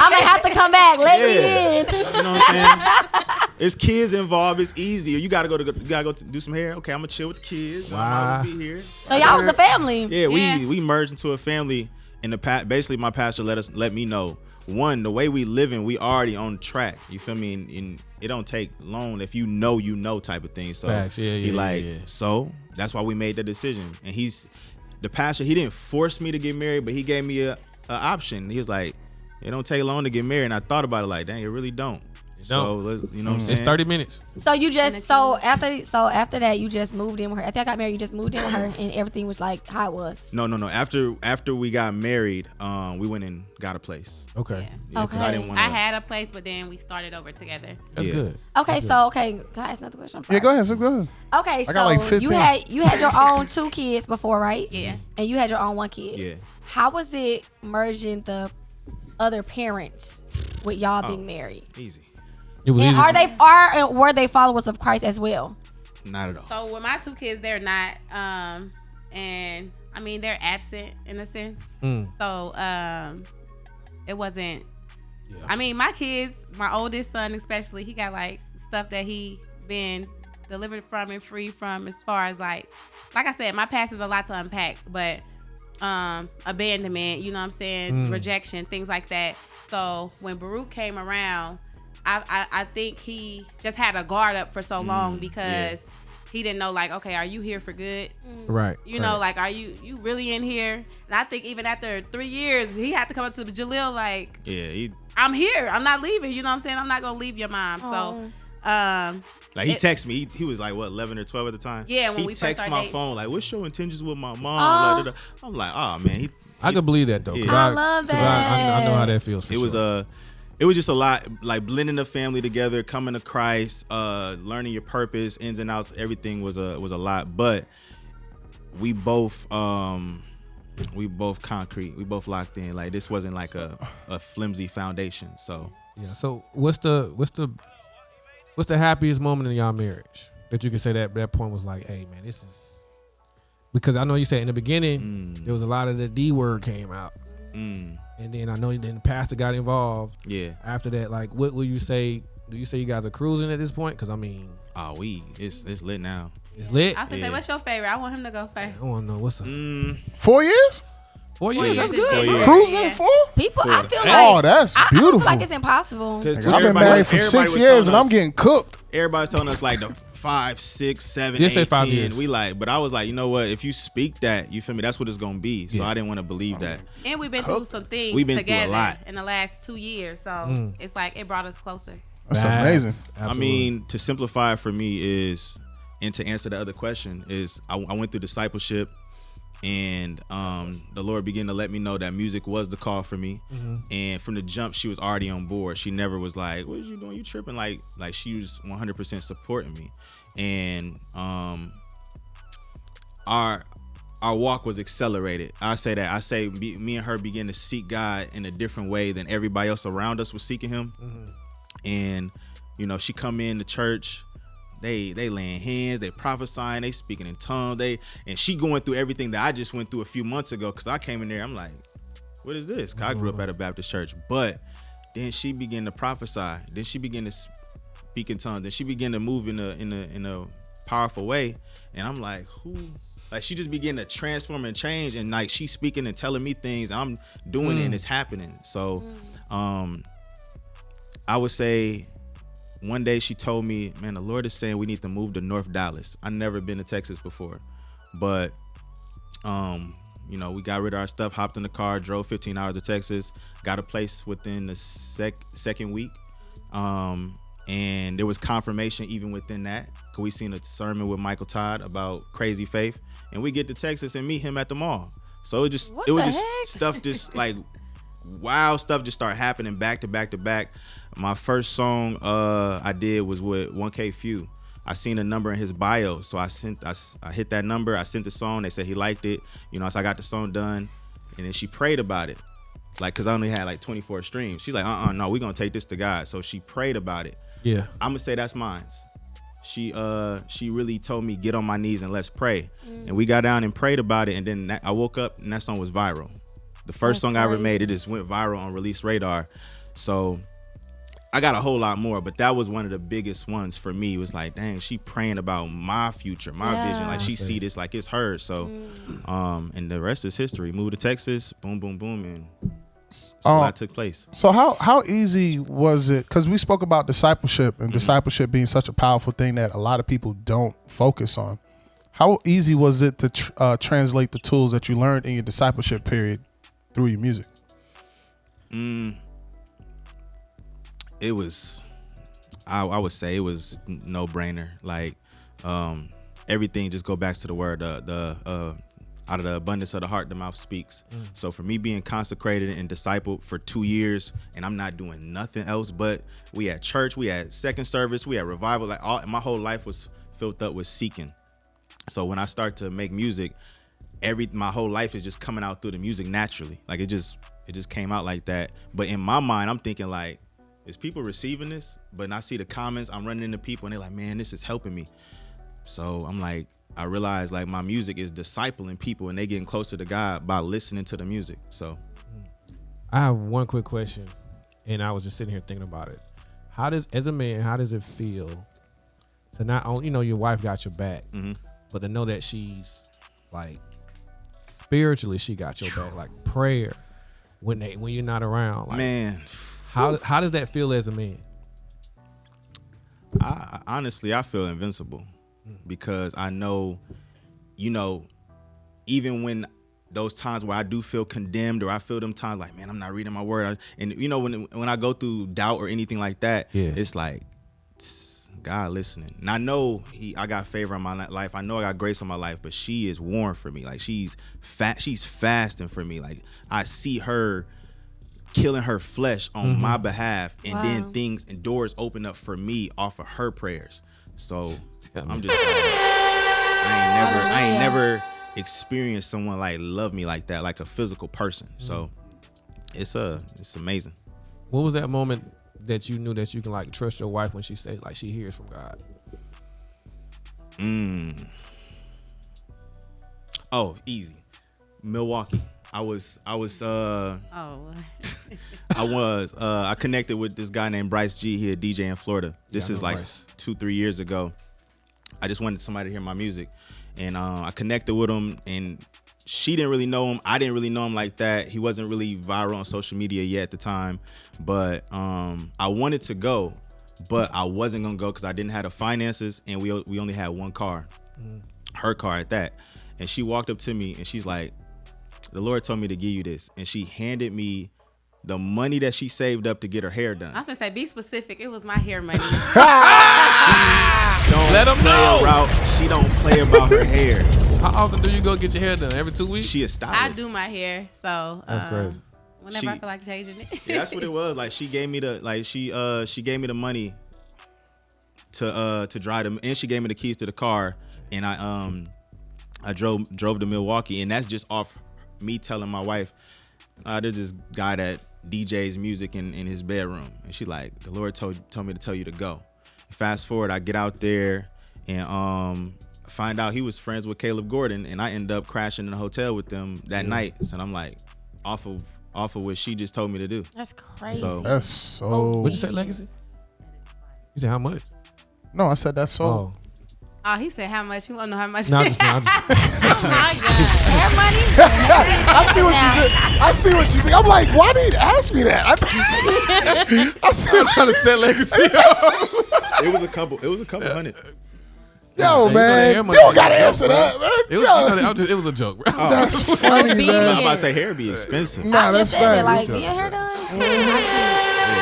gonna have to come back. Let me in. You know what I'm saying? It's kids involved. It's easier. You gotta go do some hair. Okay, I'm gonna chill with the kids. Wow. I'm gonna be here. So y'all was a family. Yeah, we merged into a family. In the basically, my pastor let me know, one, the way we living, we already on track. You feel me? And it don't take long if you know type of thing. So facts. So that's why we made the decision. And the pastor. He didn't force me to get married, but he gave me a option. He was like, it don't take long to get married. And I thought about it like, dang, it really don't. So you know what I'm saying? It's 30 minutes. So you just after that you just moved in with her. After I got married, you just moved in with her, and everything was like how it was. No. After we got married, we went and got a place. Okay. Yeah, Okay. I had a place, but then we started over together. That's good. Okay, so can I ask another question? Yeah, go ahead. Go ahead. Okay, so got like 15. you had your own 2 kids before, right? Yeah. And you had your own 1 kid. Yeah. How was it merging the other parents with y'all being married? Easy. It was And were they followers of Christ as well? Not at all. So with my 2 kids, they're not. And I mean they're absent in a sense. So it wasn't. Yeah. I mean my kids, my oldest son especially, he got like stuff that he been delivered from and free from as far as like I said, my past is a lot to unpack, but abandonment, you know what I'm saying, rejection, things like that. So when Baruch came around, I think he just had a guard up for so long because he didn't know, like, okay, are you here for good? Right. You know, like, are you really in here? And I think even after 3 years, he had to come up to Jaleel like, I'm here. I'm not leaving. You know what I'm saying? I'm not going to leave your mom. So, like he texted me. He was like, what, 11 or 12 at the time? Yeah, when he we first texted my dating. phone like, what's your intentions with my mom? I'm like, oh man. I could believe that though. Yeah. I love that. I know how that feels. It was just a lot, like blending the family together, coming to Christ, learning your purpose, ins and outs. Everything was a lot, but we both concrete. We both locked in. Like this wasn't like a flimsy foundation. So yeah. So what's the happiest moment in y'all marriage that you can say that point was like, hey man, this is, because I know you said in the beginning there was a lot of the D word came out. And then I know then the pastor got involved. Yeah. After that, like, what will you say? Do you say you guys are cruising at this point? Because I mean, it's lit now. It's lit. I was gonna say, what's your favorite? I want him to go first. I want to know what's up. 4 years? 4 years. That's good. 4 years. Cruising 4? People, I feel like, oh, that's beautiful. I feel like it's impossible. I've been married for 6 years and I'm getting cooked. Everybody's telling us like the 5, 6, 7, You 8, say 5 10. years. We like, but I was like, you know what? If you speak that, you feel me? That's what it's gonna be. So I didn't want to believe that. And we've been through some things together through a lot in the last 2 years. So it's like it brought us closer. That's amazing. Absolutely. I mean, to simplify it for me is, and to answer the other question is, I went through discipleship, and the Lord began to let me know that music was the call for me. And from the jump, she was already on board. She never was like, what are you doing? You tripping? Like she was 100% supporting me. And our walk was accelerated. I say me and her began to seek God in a different way than everybody else around us was seeking him. And you know, she come in the church, they laying hands, they prophesying, they speaking in tongues, and she going through everything that I just went through a few months ago. Cause I came in there, I'm like, what is this? Cause I grew up at a Baptist church. But then she began to prophesy. Then she began to speak in tongues. Then she began to move in a powerful way. And I'm like, who? Like she just began to transform and change. And like she's speaking and telling me things. I'm doing it and it's happening. So I would say one day she told me, man, the Lord is saying we need to move to North Dallas. I've never been to Texas before. But you know, we got rid of our stuff, hopped in the car, drove 15 hours to Texas, got a place within the second week. And there was confirmation even within that. Cause we seen a sermon with Michael Todd about crazy faith, and we get to Texas and meet him at the mall. So it was just stuff, just like wild stuff just started happening back to back to back. My first song I did was with 1K Few. I seen a number in his bio, so I hit that number. I sent the song. They said he liked it. You know, so I got the song done, and then she prayed about it, like, cause I only had like 24 streams. She's like, no, we're gonna take this to God. So she prayed about it. Yeah, I'm gonna say that's mine. She really told me, get on my knees and let's pray. And we got down and prayed about it, and then I woke up and that song was viral. The first song I ever made, it just went viral on Release Radar. So I got a whole lot more, but that was one of the biggest ones for me. It was like, dang, she praying about my future, my vision. Like she see this like it's hers. So, and the rest is history. Moved to Texas, boom, boom, boom, and so that took place. So how easy was it? Because we spoke about discipleship and discipleship being such a powerful thing that a lot of people don't focus on. How easy was it to translate the tools that you learned in your discipleship period through your music? It was, I would say it was no brainer. Like everything just go back to the word, out of the abundance of the heart, the mouth speaks. So for me being consecrated and discipled for 2 years, and I'm not doing nothing else, but we had church, we had second service, we had revival, like my whole life was filled up with seeking. So when I start to make music, my whole life is just coming out through the music naturally. Like it just came out like that. But in my mind, I'm thinking like, is people receiving this? But I see the comments, I'm running into people and they're like, man, this is helping me. So I'm like, I realize like my music is discipling people and they getting closer to God by listening to the music. So I have one quick question, and I was just sitting here thinking about it. As a man, how does it feel to not only, your wife got your back, but to know that she's like spiritually she got your back, like prayer when you're not around, like, man. How does that feel as a man? I honestly feel invincible because I know, even when those times where I do feel condemned or I feel them times like, man, I'm not reading my word. And when I go through doubt or anything like that, it's like God listening. And I know I got favor in my life. I know I got grace on my life, but she is warm for me. Like she's fasting for me. Like I see her killing her flesh on my behalf, and then things and doors open up for me off of her prayers. So I'm just like, I ain't never experienced someone like love me like that, like a physical person. So it's amazing. What was that moment that you knew that you can like trust your wife when she says like she hears from God? Oh, easy. Milwaukee. I connected with this guy named Bryce G. He a DJ in Florida. This is like Bryce. 2-3 years ago. I just wanted somebody to hear my music, and I connected with him, and she didn't really know him. I didn't really know him like that. He wasn't really viral on social media yet at the time, but I wanted to go, but I wasn't gonna go because I didn't have the finances, and we only had one car, her car at that. And she walked up to me and she's like, the Lord told me to give you this. And she handed me the money that she saved up to get her hair done. I was going to say, be specific. It was my hair money. Let them know. She don't play about her hair. How often do you go get your hair done? Every 2 weeks? She a stylist. I do my hair. So that's crazy. Whenever I feel like changing it. Yeah, that's what it was. Like she gave me she gave me the money to drive them, and she gave me the keys to the car, and I drove to Milwaukee, and that's just off me telling my wife, there's this guy that DJs music in his bedroom, and she like, the Lord told me to tell you to go. Fast forward, I get out there and find out he was friends with Caleb Gordon, and I end up crashing in a hotel with them that night. So I'm like, off of what she just told me to do. That's crazy. That's so. What'd you say, Legacy? You said how much? No, I said that's so. Oh, he said how much? You want to know how much? No, Oh, my God. Hair money? I see what you did. I see what you did. I'm like, why did you ask me that? I see I'm trying to set Legacy It was a couple hundred. Yo, man, you don't gotta answer that, man. It was a joke, bro. That's funny, man. I'm about to say hair be expensive. Nah, that's fact. fact. Like, your hair done?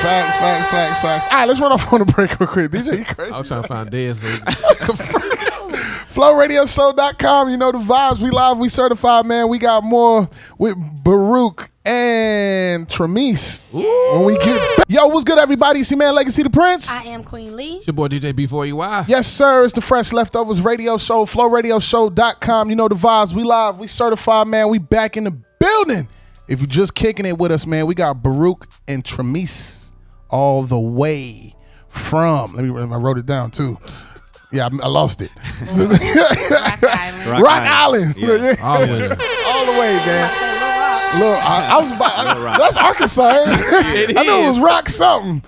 Facts. All right, let's run off on a break real quick. DJ, you crazy? I was trying to find Dez. FlowRadioshow.com. You know the vibes. We live, we certified, man. We got more with Baruch and Tremise. When we get back. Yo, what's good, everybody? See, man, Legacy the Prince. I am Queen Lee. It's your boy DJ B4EY. Yes, sir. It's the Fresh Leftovers Radio Show. FlowRadioshow.com. You know the vibes. We live, we certified, man. We back in the building. If you're just kicking it with us, man, we got Baruch and Tremise all the way from. I wrote it down too. Yeah, I lost it. Rock Island. Rock Island. Yeah. All the way. All the way, man. Look, I was about. That's Arkansas. I knew it was rock something.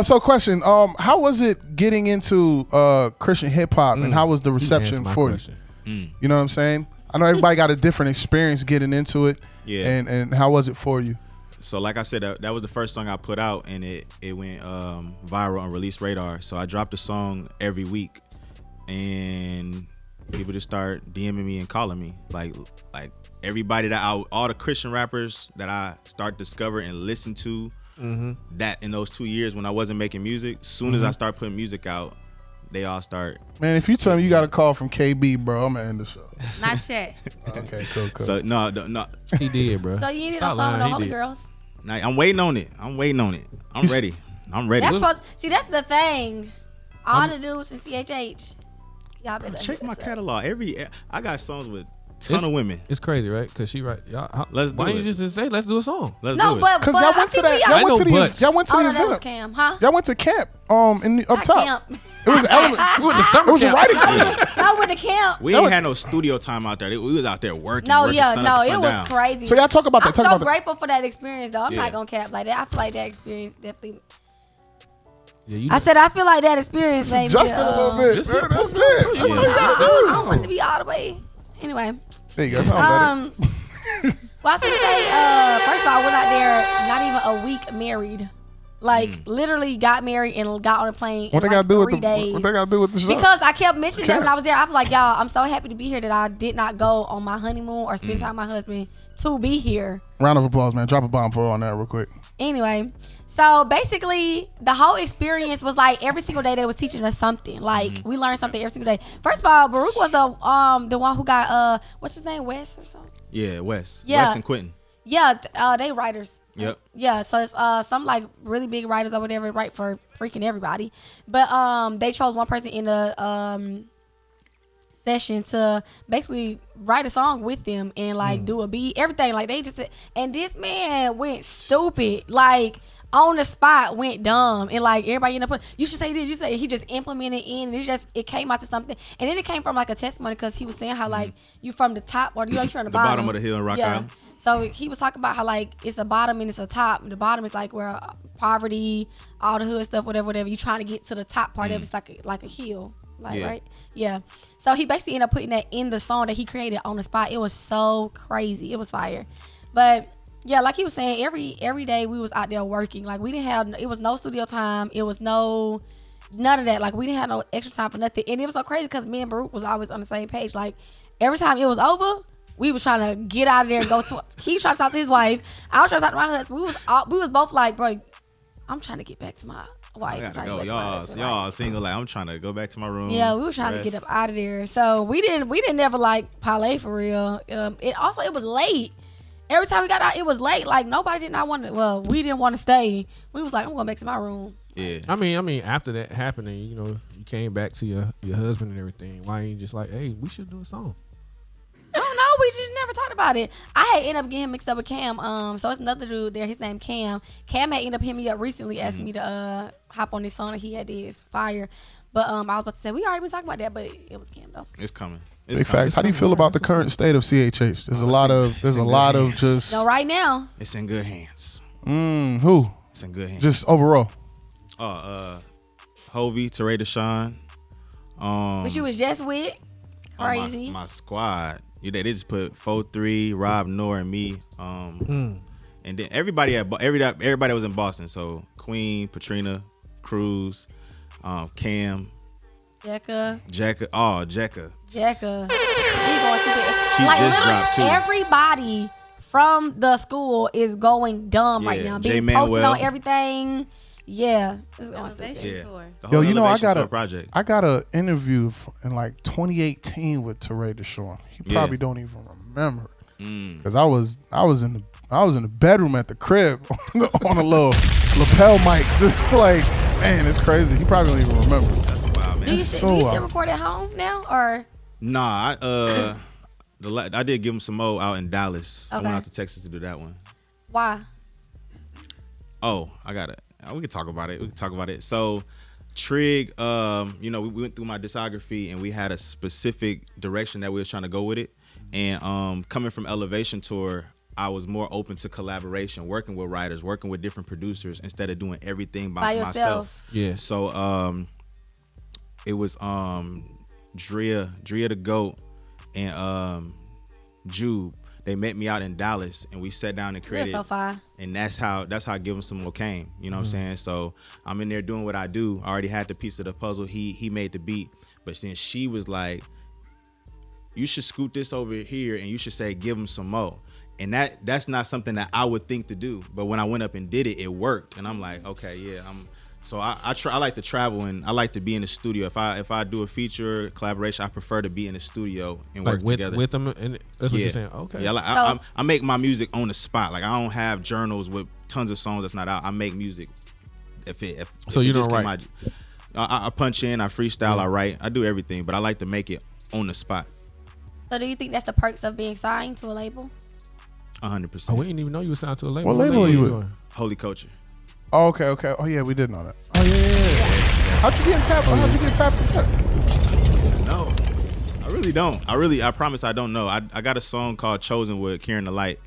So question. How was it getting into Christian hip hop, and how was the reception for you? You know what I'm saying? I know everybody got a different experience getting into it. Yeah. And how was it for you? So like I said, that was the first song I put out, and it went viral on Release Radar. So I dropped a song every week, and people just start DMing me and calling me. Like everybody all the Christian rappers that I start discovering and listen to that in those 2 years when I wasn't making music, soon as I start putting music out, they all start. Man, if you tell me you got a call from KB, bro, I'm gonna end the show. Not yet. Okay, cool. So no. He did, bro. So you need a song with the Holy Girls? Nah, I'm waiting on it. I'm ready. That's the thing. All the dudes in CHH. Y'all better check my catalog. I got songs with ton of women. It's crazy, right? Because she right. Let's do why it. you just say let's do a song? Let's do it. Because y'all went to that. Y'all went to the event. That was Cam, huh? Y'all went to camp. Up top. Camp. It was element. We went to summer camp. It was a writing camp. I went to camp. We ain't had no studio time out there. We was out there working. It was crazy. So y'all talk about that. I'm so grateful for that experience, though. I'm not gonna cap like that. I feel like that experience definitely. Yeah, I said I feel like that experience made just a little bit. That's it. I don't want to be all the way. Anyway. There you go. Sound better. Well, I was gonna say, first of all, I went out there not even a week married. Literally got married and got on a plane. What they got to do with the show? Because I kept mentioning that when I was there. I was like, y'all, I'm so happy to be here that I did not go on my honeymoon or spend time with my husband to be here. Round of applause, man. Drop a bomb for on that real quick. Anyway, so basically the whole experience was like every single day they was teaching us something. We learned something every single day. First of all, Baruch was the one who got what's his name, Wes or something? Yeah, Wes. Yeah. Wes and Quentin. Yeah, they writers. Yep. Yeah, so it's some like really big writers or whatever write for freaking everybody. But they chose one person in the session to basically write a song with them and do a beat, everything. Like they just and this man went stupid. On the spot went dumb and everybody ended up you should say this, you say he just implemented in and it came out to something, and then it came from a testimony because he was saying how you from the top or you from the bottom of the hill in Rock Island. So he was talking about how it's a bottom and it's a top. The bottom is where poverty, all the hood stuff, whatever. You trying to get to the top part of it's like a hill, right? Yeah. So he basically ended up putting that in the song that he created on the spot. It was so crazy. It was fire, but. Yeah, like he was saying, every day we was out there working. We didn't have, it was no studio time. It was none of that. We didn't have no extra time for nothing. And it was so crazy because me and Baruch was always on the same page. Every time it was over, we was trying to get out of there and go to, he was trying to talk to his wife. I was trying to talk to my husband. We was both bro, I'm trying to get back to my wife. I gotta go. Y'all single. I'm trying to go back to my room. Yeah, we were trying to get up out of there. So we didn't never parlay for real. It was late. Every time we got out, it was late. Nobody did not want to. Well, we didn't want to stay. We was I'm going back to my room. Yeah. I mean, after that happening, you came back to your husband and everything. Why ain't you just hey, we should do a song? No, we just never talked about it. I had ended up getting mixed up with Cam. So it's another dude there. His name Cam. Cam had ended up hitting me up recently, asking me to hop on this song that he had did. It's fire. But I was about to say we already been talking about that, but it was Cam though. It's coming. Big facts. How do you feel about the current state of CHH? There's a lot of just. No, right now. It's in good hands. Who? It's in good hands. Just overall. Hovey, Teray Deshawn. But you was just with crazy. My squad. They just put 4-3, Rob, Noor, and me. And then everybody was in Boston. So Queen, Patrina, Cruz, Cam. Jekka. Jekka. She going stupid. She just dropped too. Everybody from the school is going dumb right now. Being posted on everything. Yeah, it's going stupid. Yeah. Yo, I got an interview in 2018 with Teray Deshawn. He probably don't even remember because I was in the bedroom at the crib on a little lapel mic, just man, it's crazy. He probably don't even remember. That's wild, man. Do you still record at home now, or? Nah, I did give him some more out in Dallas. Okay. I went out to Texas to do that one. Why? Oh, I got it. We can talk about it. So, Trig, we went through my discography and we had a specific direction that we was trying to go with it. And coming from Elevation Tour, I was more open to collaboration, working with writers, working with different producers instead of doing everything by myself. Yeah. So it was Drea the GOAT and Jube. They met me out in Dallas and we sat down and created. So far. And that's how Give 'Em Some More came. You know what I'm saying? So I'm in there doing what I do. I already had the piece of the puzzle. He made the beat, but then she was like, you should scoot this over here and you should say, give them some more. And that's not something that I would think to do. But when I went up and did it, it worked. And I'm like, okay, yeah. I like to travel and I like to be in the studio. If I do a feature collaboration, I prefer to be in the studio and work together with them. And that's what you're saying. Okay. Yeah, I make my music on the spot. Like I don't have journals with tons of songs that's not out. I make music. So you don't write. I punch in, I freestyle, I write, I do everything, but I like to make it on the spot. So do you think that's the perks of being signed to a label? 100%. Oh, we didn't even know you were signed to a label. What label are you with? Holy Culture. Oh, okay. Oh, yeah, we did know that. Oh, yeah. How'd you get tapped? No, I really don't. I promise I don't know. I got a song called Chosen with Kieran the Light,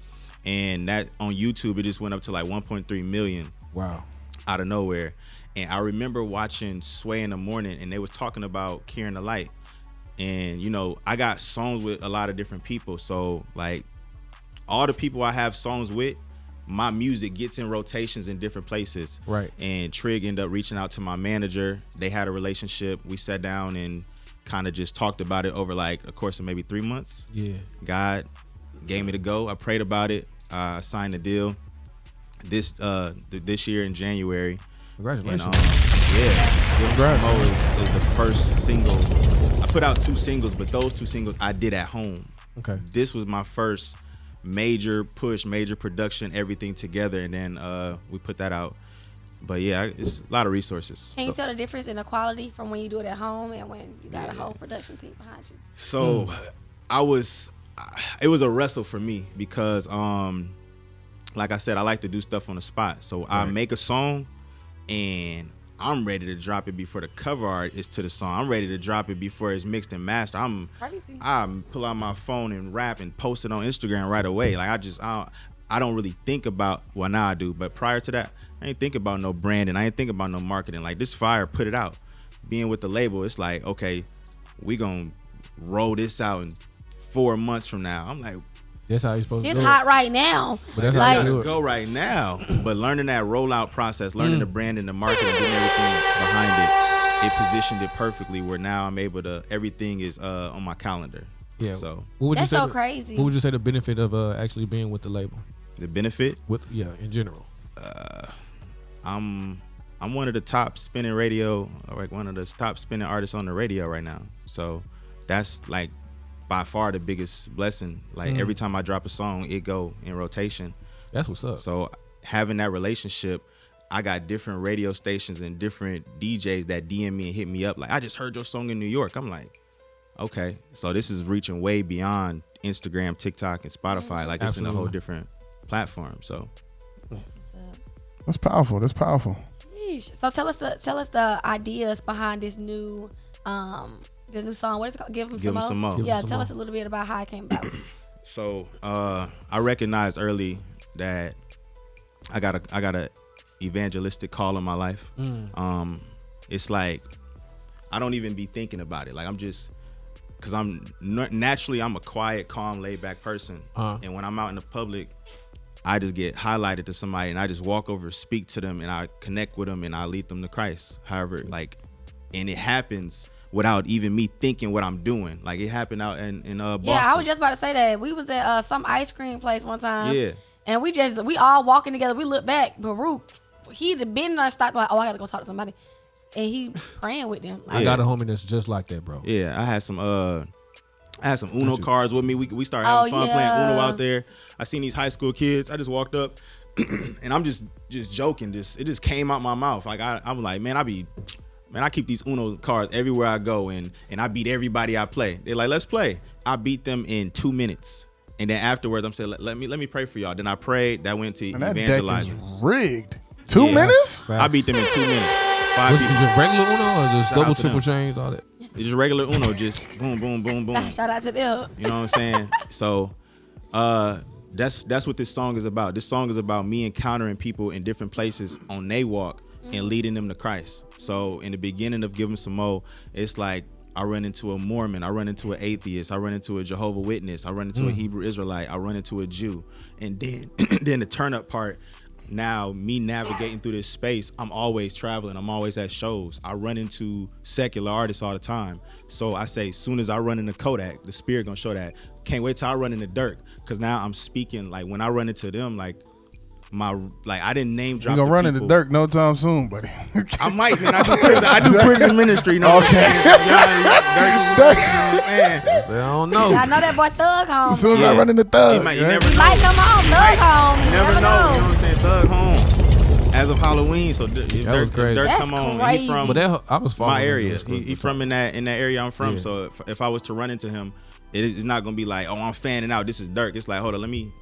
and that on YouTube, it just went up to like 1.3 million. Wow. Out of nowhere. And I remember watching Sway in the Morning, and they was talking about Kieran the Light. And, you know, I got songs with a lot of different people. So, like, all the people I have songs with, my music gets in rotations in different places. Right. And Trig ended up reaching out to my manager. They had a relationship. We sat down and kind of just talked about it over, like, a course of maybe 3 months. Yeah. God gave me the go. I prayed about it. I signed the deal this year in January. Congratulations. And, Congrats. Is the first single. I put out 2 singles, but those 2 singles I did at home. Okay. This was my first major push, major production, everything together, and then we put that out. But yeah, it's a lot of resources. Can you tell the difference in the quality from when you do it at home and when you got a whole production team behind you? So it was a wrestle for me because like I said, I like to do stuff on the spot. So I make a song and I'm ready to drop it before the cover art is to the song. I'm ready to drop it before it's mixed and mastered. I pull out my phone and rap and post it on Instagram right away. Like I don't really think about, well, now I do, but prior to that, I ain't think about no branding. I ain't think about no marketing. Like, this fire, put it out. Being with the label, it's like, okay, we gonna roll this out in 4 months from now. I'm like, that's how you're supposed to do it. It's hot right now. But that's how you do it. Go right now. But learning that rollout process, learning the brand and the marketing, getting everything behind it positioned it perfectly where now I'm able to, everything is on my calendar. Yeah. So that's so crazy. What would you say the benefit of actually being with the label? The benefit? In general. I'm one of the top spinning radio, like one of the top spinning artists on the radio right now. So that's like by far the biggest blessing. Like every time I drop a song, it go in rotation. That's what's up. So having that relationship, I got different radio stations and different DJs that DM me and hit me up. Like, I just heard your song in New York. I'm like, okay. So this is reaching way beyond Instagram, TikTok, and Spotify. Like, it's in a whole different platform. So that's powerful. Sheesh. So tell us the ideas behind this new song. What is it called? Give 'Em Some More. Yeah, tell us a little bit about how it came about. So I recognized early that I got a evangelistic call in my life. It's like I don't even be thinking about it. Like, I'm just, because I'm a quiet, calm, laid back person, and when I'm out in the public, I just get highlighted to somebody and I just walk over, speak to them, and I connect with them and I lead them to Christ. However, like, and it happens without even me thinking what I'm doing. Like, it happened out in Boston. Yeah, I was just about to say that. We was at some ice cream place one time. Yeah. And we all walking together. We look back. Baruch, he'd been and stopped like, I gotta go talk to somebody. And he praying with them. Like, I got a homie that's just like that, bro. Yeah, I had some Uno cards with me. We started having fun playing Uno out there. I seen these high school kids. I just walked up and I'm just joking. It just came out my mouth. Like, I'm like, man, I keep these Uno cards everywhere I go, and I beat everybody I play. They're like, let's play. I beat them in 2 minutes. And then afterwards, I'm saying, let me pray for y'all. Then I prayed. That went to evangelizing. That deck is rigged. 2 minutes? I beat them in 2 minutes. Was it regular Uno or just double, triple chains, all that? It's just regular Uno, just boom, boom, boom, boom. Shout out to them. You know what I'm saying? So that's what this song is about. This song is about me encountering people in different places on their walk and leading them to Christ. So in the beginning of Give 'Em Some Mo, it's like I run into a Mormon, I run into an atheist, I run into a Jehovah's Witness, I run into a Hebrew Israelite, I run into a Jew. And then then the turn up part, now me navigating through this space, I'm always traveling, I'm always at shows. I run into secular artists all the time. So I say, soon as I run into Kodak, the Spirit gonna show that. Can't wait till I run into Dirk, because now I'm speaking, like when I run into them, like I didn't name drop. You gonna run into Dirk no time soon, buddy. I might, man. I do prison ministry. You know what I'm saying? Dirk. I don't know. I know that boy Thug home. As soon as I run into Thug, you right? never know. Might come home, Thug home. You never know. You know what I'm saying? Thug home. As of Halloween, so That was Dirk, crazy. Dirk That's come on. crazy. He from But I was following my area. him. He from in that area I'm from. So if I was to run into him, it's not gonna be like, oh, I'm fanning out. This is Dirk. It's like, hold on, let me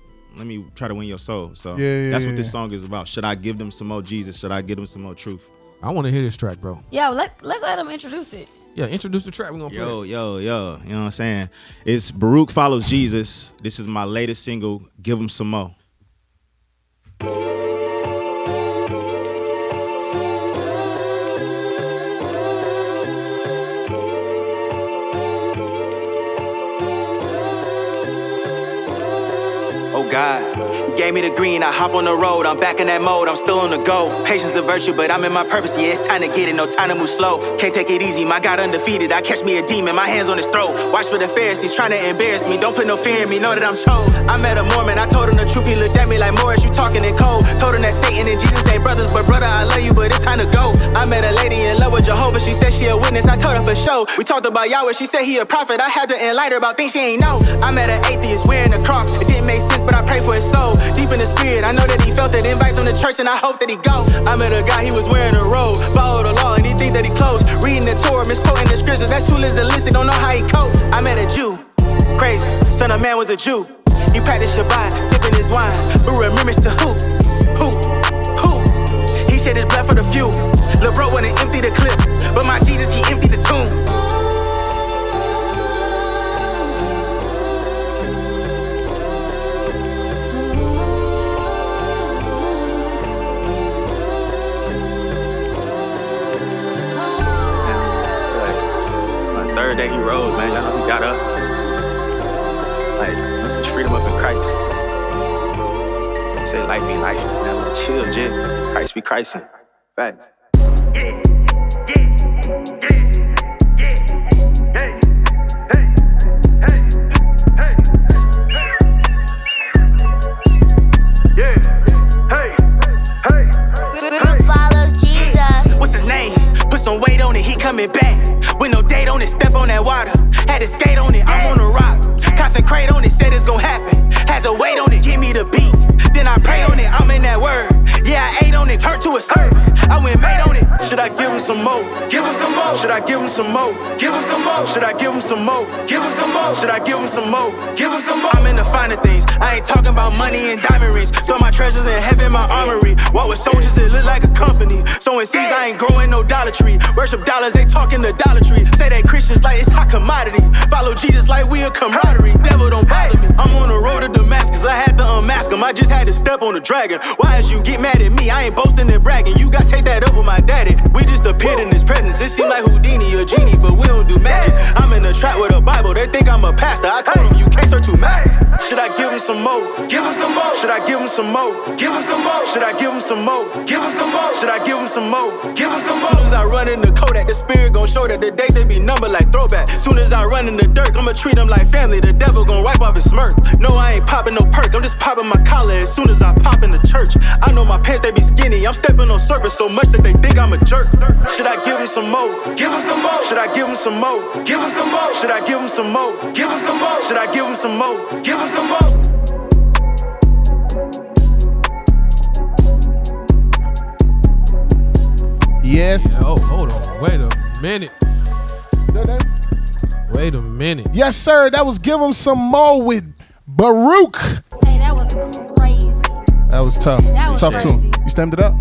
try to win your soul. So that's what this song is about. Should I give them some more Jesus? Should I give them some more truth? I want to hear this track, bro. Yeah, let's let him introduce it. Yeah, introduce the track. We're gonna play. Yo. You know what I'm saying? It's Baruch Follows Jesus. This is my latest single, Give 'Em Some More. Oh God, you gave me the green, I hop on the road, I'm back in that mode, I'm still on the go. Patience a virtue, but I'm in my purpose, yeah, it's time to get it, no time to move slow. Can't take it easy, my God undefeated, I catch me a demon, my hands on his throat. Watch for the Pharisees trying to embarrass me, don't put no fear in me, know that I'm chose. I met a Mormon, I told him the truth, he looked at me like, Morris, you talking in code. Told him that Satan and Jesus ain't brothers, but brother, I love you, but it's time to go. I met a lady in love with Jehovah, she said she a witness, I told her for sure. We talked about Yahweh, she said he a prophet, I had to enlighten her about things she ain't know. I met an atheist wearing a cross, it didn't make sense, but I prayed for his soul. Deep in the spirit, I know that he felt it. Invite him to church and I hope that he go. I met a guy, he was wearing a robe. Follow the law and he think that he close. Reading the Torah, misquoting the scriptures. That's too list to listen, don't know how he cope. I met a Jew, crazy, son of man was a Jew. He practiced Shabbat, sipping his wine. But remembrance to who? He shed his blood for the few. Lil' bro wouldn't empty the clip, but my Jesus, he emptied the tomb. Third day he rose, man. I know he got up. Like, there's freedom up in Christ. They say life ain't life. Man, chill, Jit. Christ be Christin'. Facts. Baruch follows Jesus. What's his name? Put some weight on it, he coming back. With no date on it, step on that water. Had to skate on it, I'm on the rock. Concentrate on it, said it's gon' happen. Had to wait on it, give me the beat. Then I prayed on it, I'm in that word. Yeah, I ate on it, turned to a servant. I went made on it. Should I give him some more? Give him some more. Should I give him some more? Give him some more. Should I give him some more? Give him some more. Should I give him some more? Give him some more. I'm in the finer things. I ain't talking about money and diamond rings. Store my treasures in heaven, my armory. Walk with soldiers, it look like a company. Sowing seeds, I ain't growing no Dollar Tree. Worship dollars, they talking the Dollar Tree. Say they Christians like it's hot commodity. Follow Jesus like we a camaraderie. Devil don't bother me. I'm on the road to Damascus. I had to unmask him. I just had to step on the dragon. Why is you get mad at me? I ain't boasting and bragging. You got to take that up with my daddy. We just appeared in his presence. It seem like Houdini or Genie, but we don't do magic. I'm in a trap with a Bible. They think I'm a pastor. I told them you can't serve two masters. Should I give him some more? Give him some more. Should I give him some more? Give him some more. Should I give him some more? Give him some more. Should I give him some more? Give him some more. Soon as I run in the Kodak, the Spirit gon' show that the days they be numbered like throwback. Soon as I run in the dirt, I'ma treat them like family. The devil gon' wipe off his smirk. No, I ain't popping no perk. I'm just popping my collar as soon as I pop in the church. I know my pants, they be skinny. I'm stepping on serpents so much that they think I'm a jerk. Should I give him some more? Give him some more. Should I give him some more? Give him some more. Should I give him some more? Give him some more. Should I give him some more? Give him some more. Yes. Oh, hold on. Wait a minute. Wait a minute. Yes, sir. That was Give 'Em Some More with Baruch. Hey, that was crazy. That was tough. That was tough crazy. tune. You stemmed it up?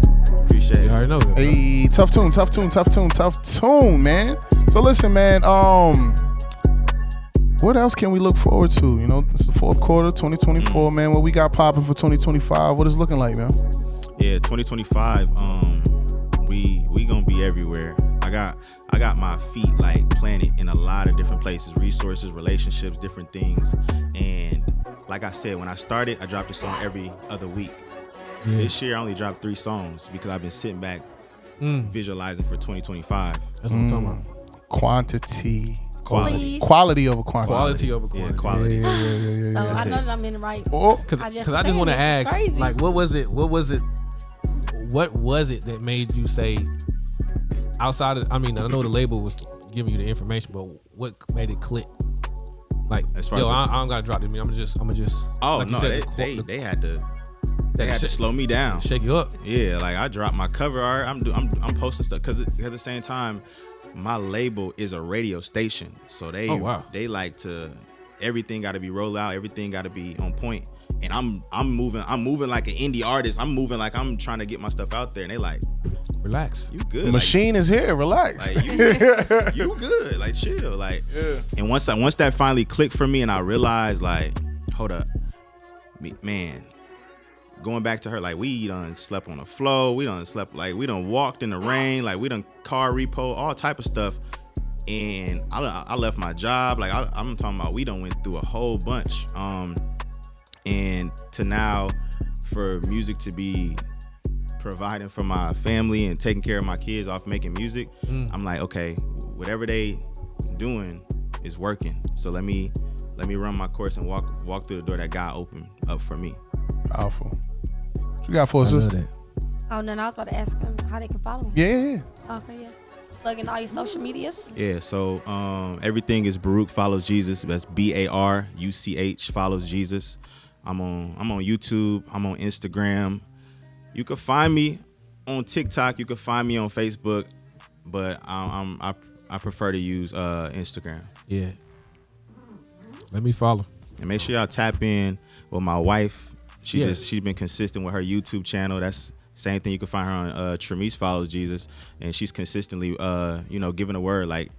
Appreciate You it. already know that. Hey, tough tune, man. So listen, man. What else can we look forward to? You know, it's the fourth quarter, 2024, man. What we got popping for 2025? What is it looking like, man? Yeah, 2025. We gonna be everywhere. I got my feet like planted in a lot of different places, resources, relationships, different things. And like I said, when I started, I dropped a song every other week. Yeah. This year I only dropped 3 songs because I've been sitting back visualizing for 2025. That's what I'm talking about. Quantity. Quality. Quality over quantity. Quality over quantity. Yeah, quality. Yeah. So I know that I'm in the right. Because I just want to ask, like, what was it that made you say, outside of, I mean, I know the label was giving you the information, but what made it click? Like, I don't gotta drop this. I'm just. Oh like no, said, they had to slow me down, shake you up. Yeah, like I dropped my cover art. I'm posting stuff because at the same time, my label is a radio station, so they like to, everything got to be rolled out, everything got to be on point. And I'm moving like an indie artist. I'm moving like I'm trying to get my stuff out there, and they like, relax, you good? The machine is here. Relax. Like, you good? Like, chill. Like, and once that finally clicked for me, and I realized, like, hold up, man. Going back to her, like, we done slept on the floor. We done slept, like, we done walked in the rain. Like, we done car repo, all type of stuff. And I left my job. Like, I'm talking about, we done went through a whole bunch. And to now, for music to be providing for my family and taking care of my kids off making music, I'm like, okay, whatever they doing is working. So let me run my course and walk through the door that God opened up for me. Powerful. What you got for us, sister? Oh, no, I was about to ask them how they can follow. Yeah. Okay, yeah. Plug in all your social medias. Yeah, so everything is Baruch Follows Jesus. That's BARUCH Follows Jesus. I'm on YouTube. I'm on Instagram. You can find me on TikTok. You can find me on Facebook, but I prefer to use Instagram. Yeah. Let me follow. And make sure y'all tap in with my wife. She's been consistent with her YouTube channel. That's same thing. You can find her on Tremise Follows Jesus, and she's consistently giving a word like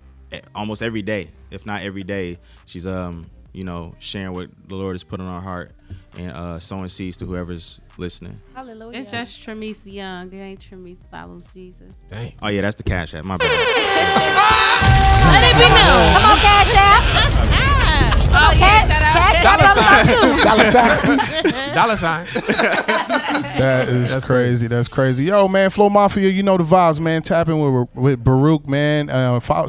almost every day, if not every day. She's sharing what the Lord has put on her heart and sowing seeds to whoever's listening. Hallelujah. It's just Tremise Young. It ain't Tremise Follows Jesus. Dang. Oh yeah, that's the Cash App. My bad. Let it be known. Come on, Cash App. Oh, yeah, shout out. Cash App Dollar sign. That's crazy. That's crazy. Yo, man, Flow Mafia, you know the vibes, man. Tapping with Baruch, man.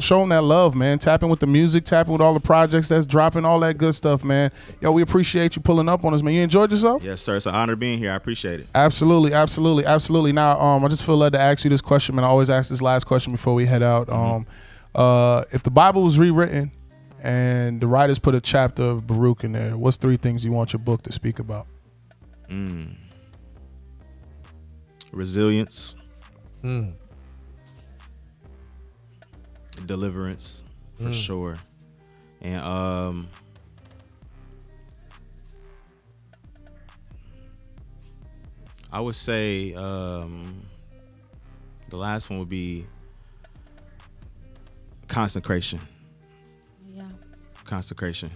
Show them that love, man. Tapping with the music, tapping with all the projects that's dropping, all that good stuff, man. Yo, we appreciate you pulling up on us, man. You enjoyed yourself? Yes, sir. It's an honor being here. I appreciate it. Absolutely. Now, I just feel led to ask you this question, man. I always ask this last question before we head out. If the Bible was rewritten and the writers put a chapter of Baruch in there, what's 3 things you want your book to speak about? Resilience. Deliverance, for sure. And I would say the last one would be consecration. Yeah. Consecration.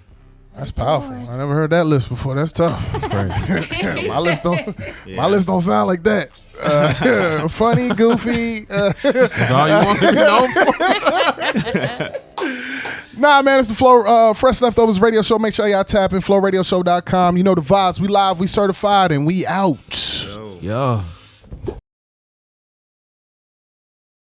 That's powerful. I never heard that list before. That's tough. That's crazy. My list don't sound like that. Funny, goofy. That's all you want to be known for. Nah, man, it's the Flow Fresh Leftovers Radio Show. Make sure y'all tap in, flowradioshow.com. You know the vibes. We live, we certified, and we out. Yo.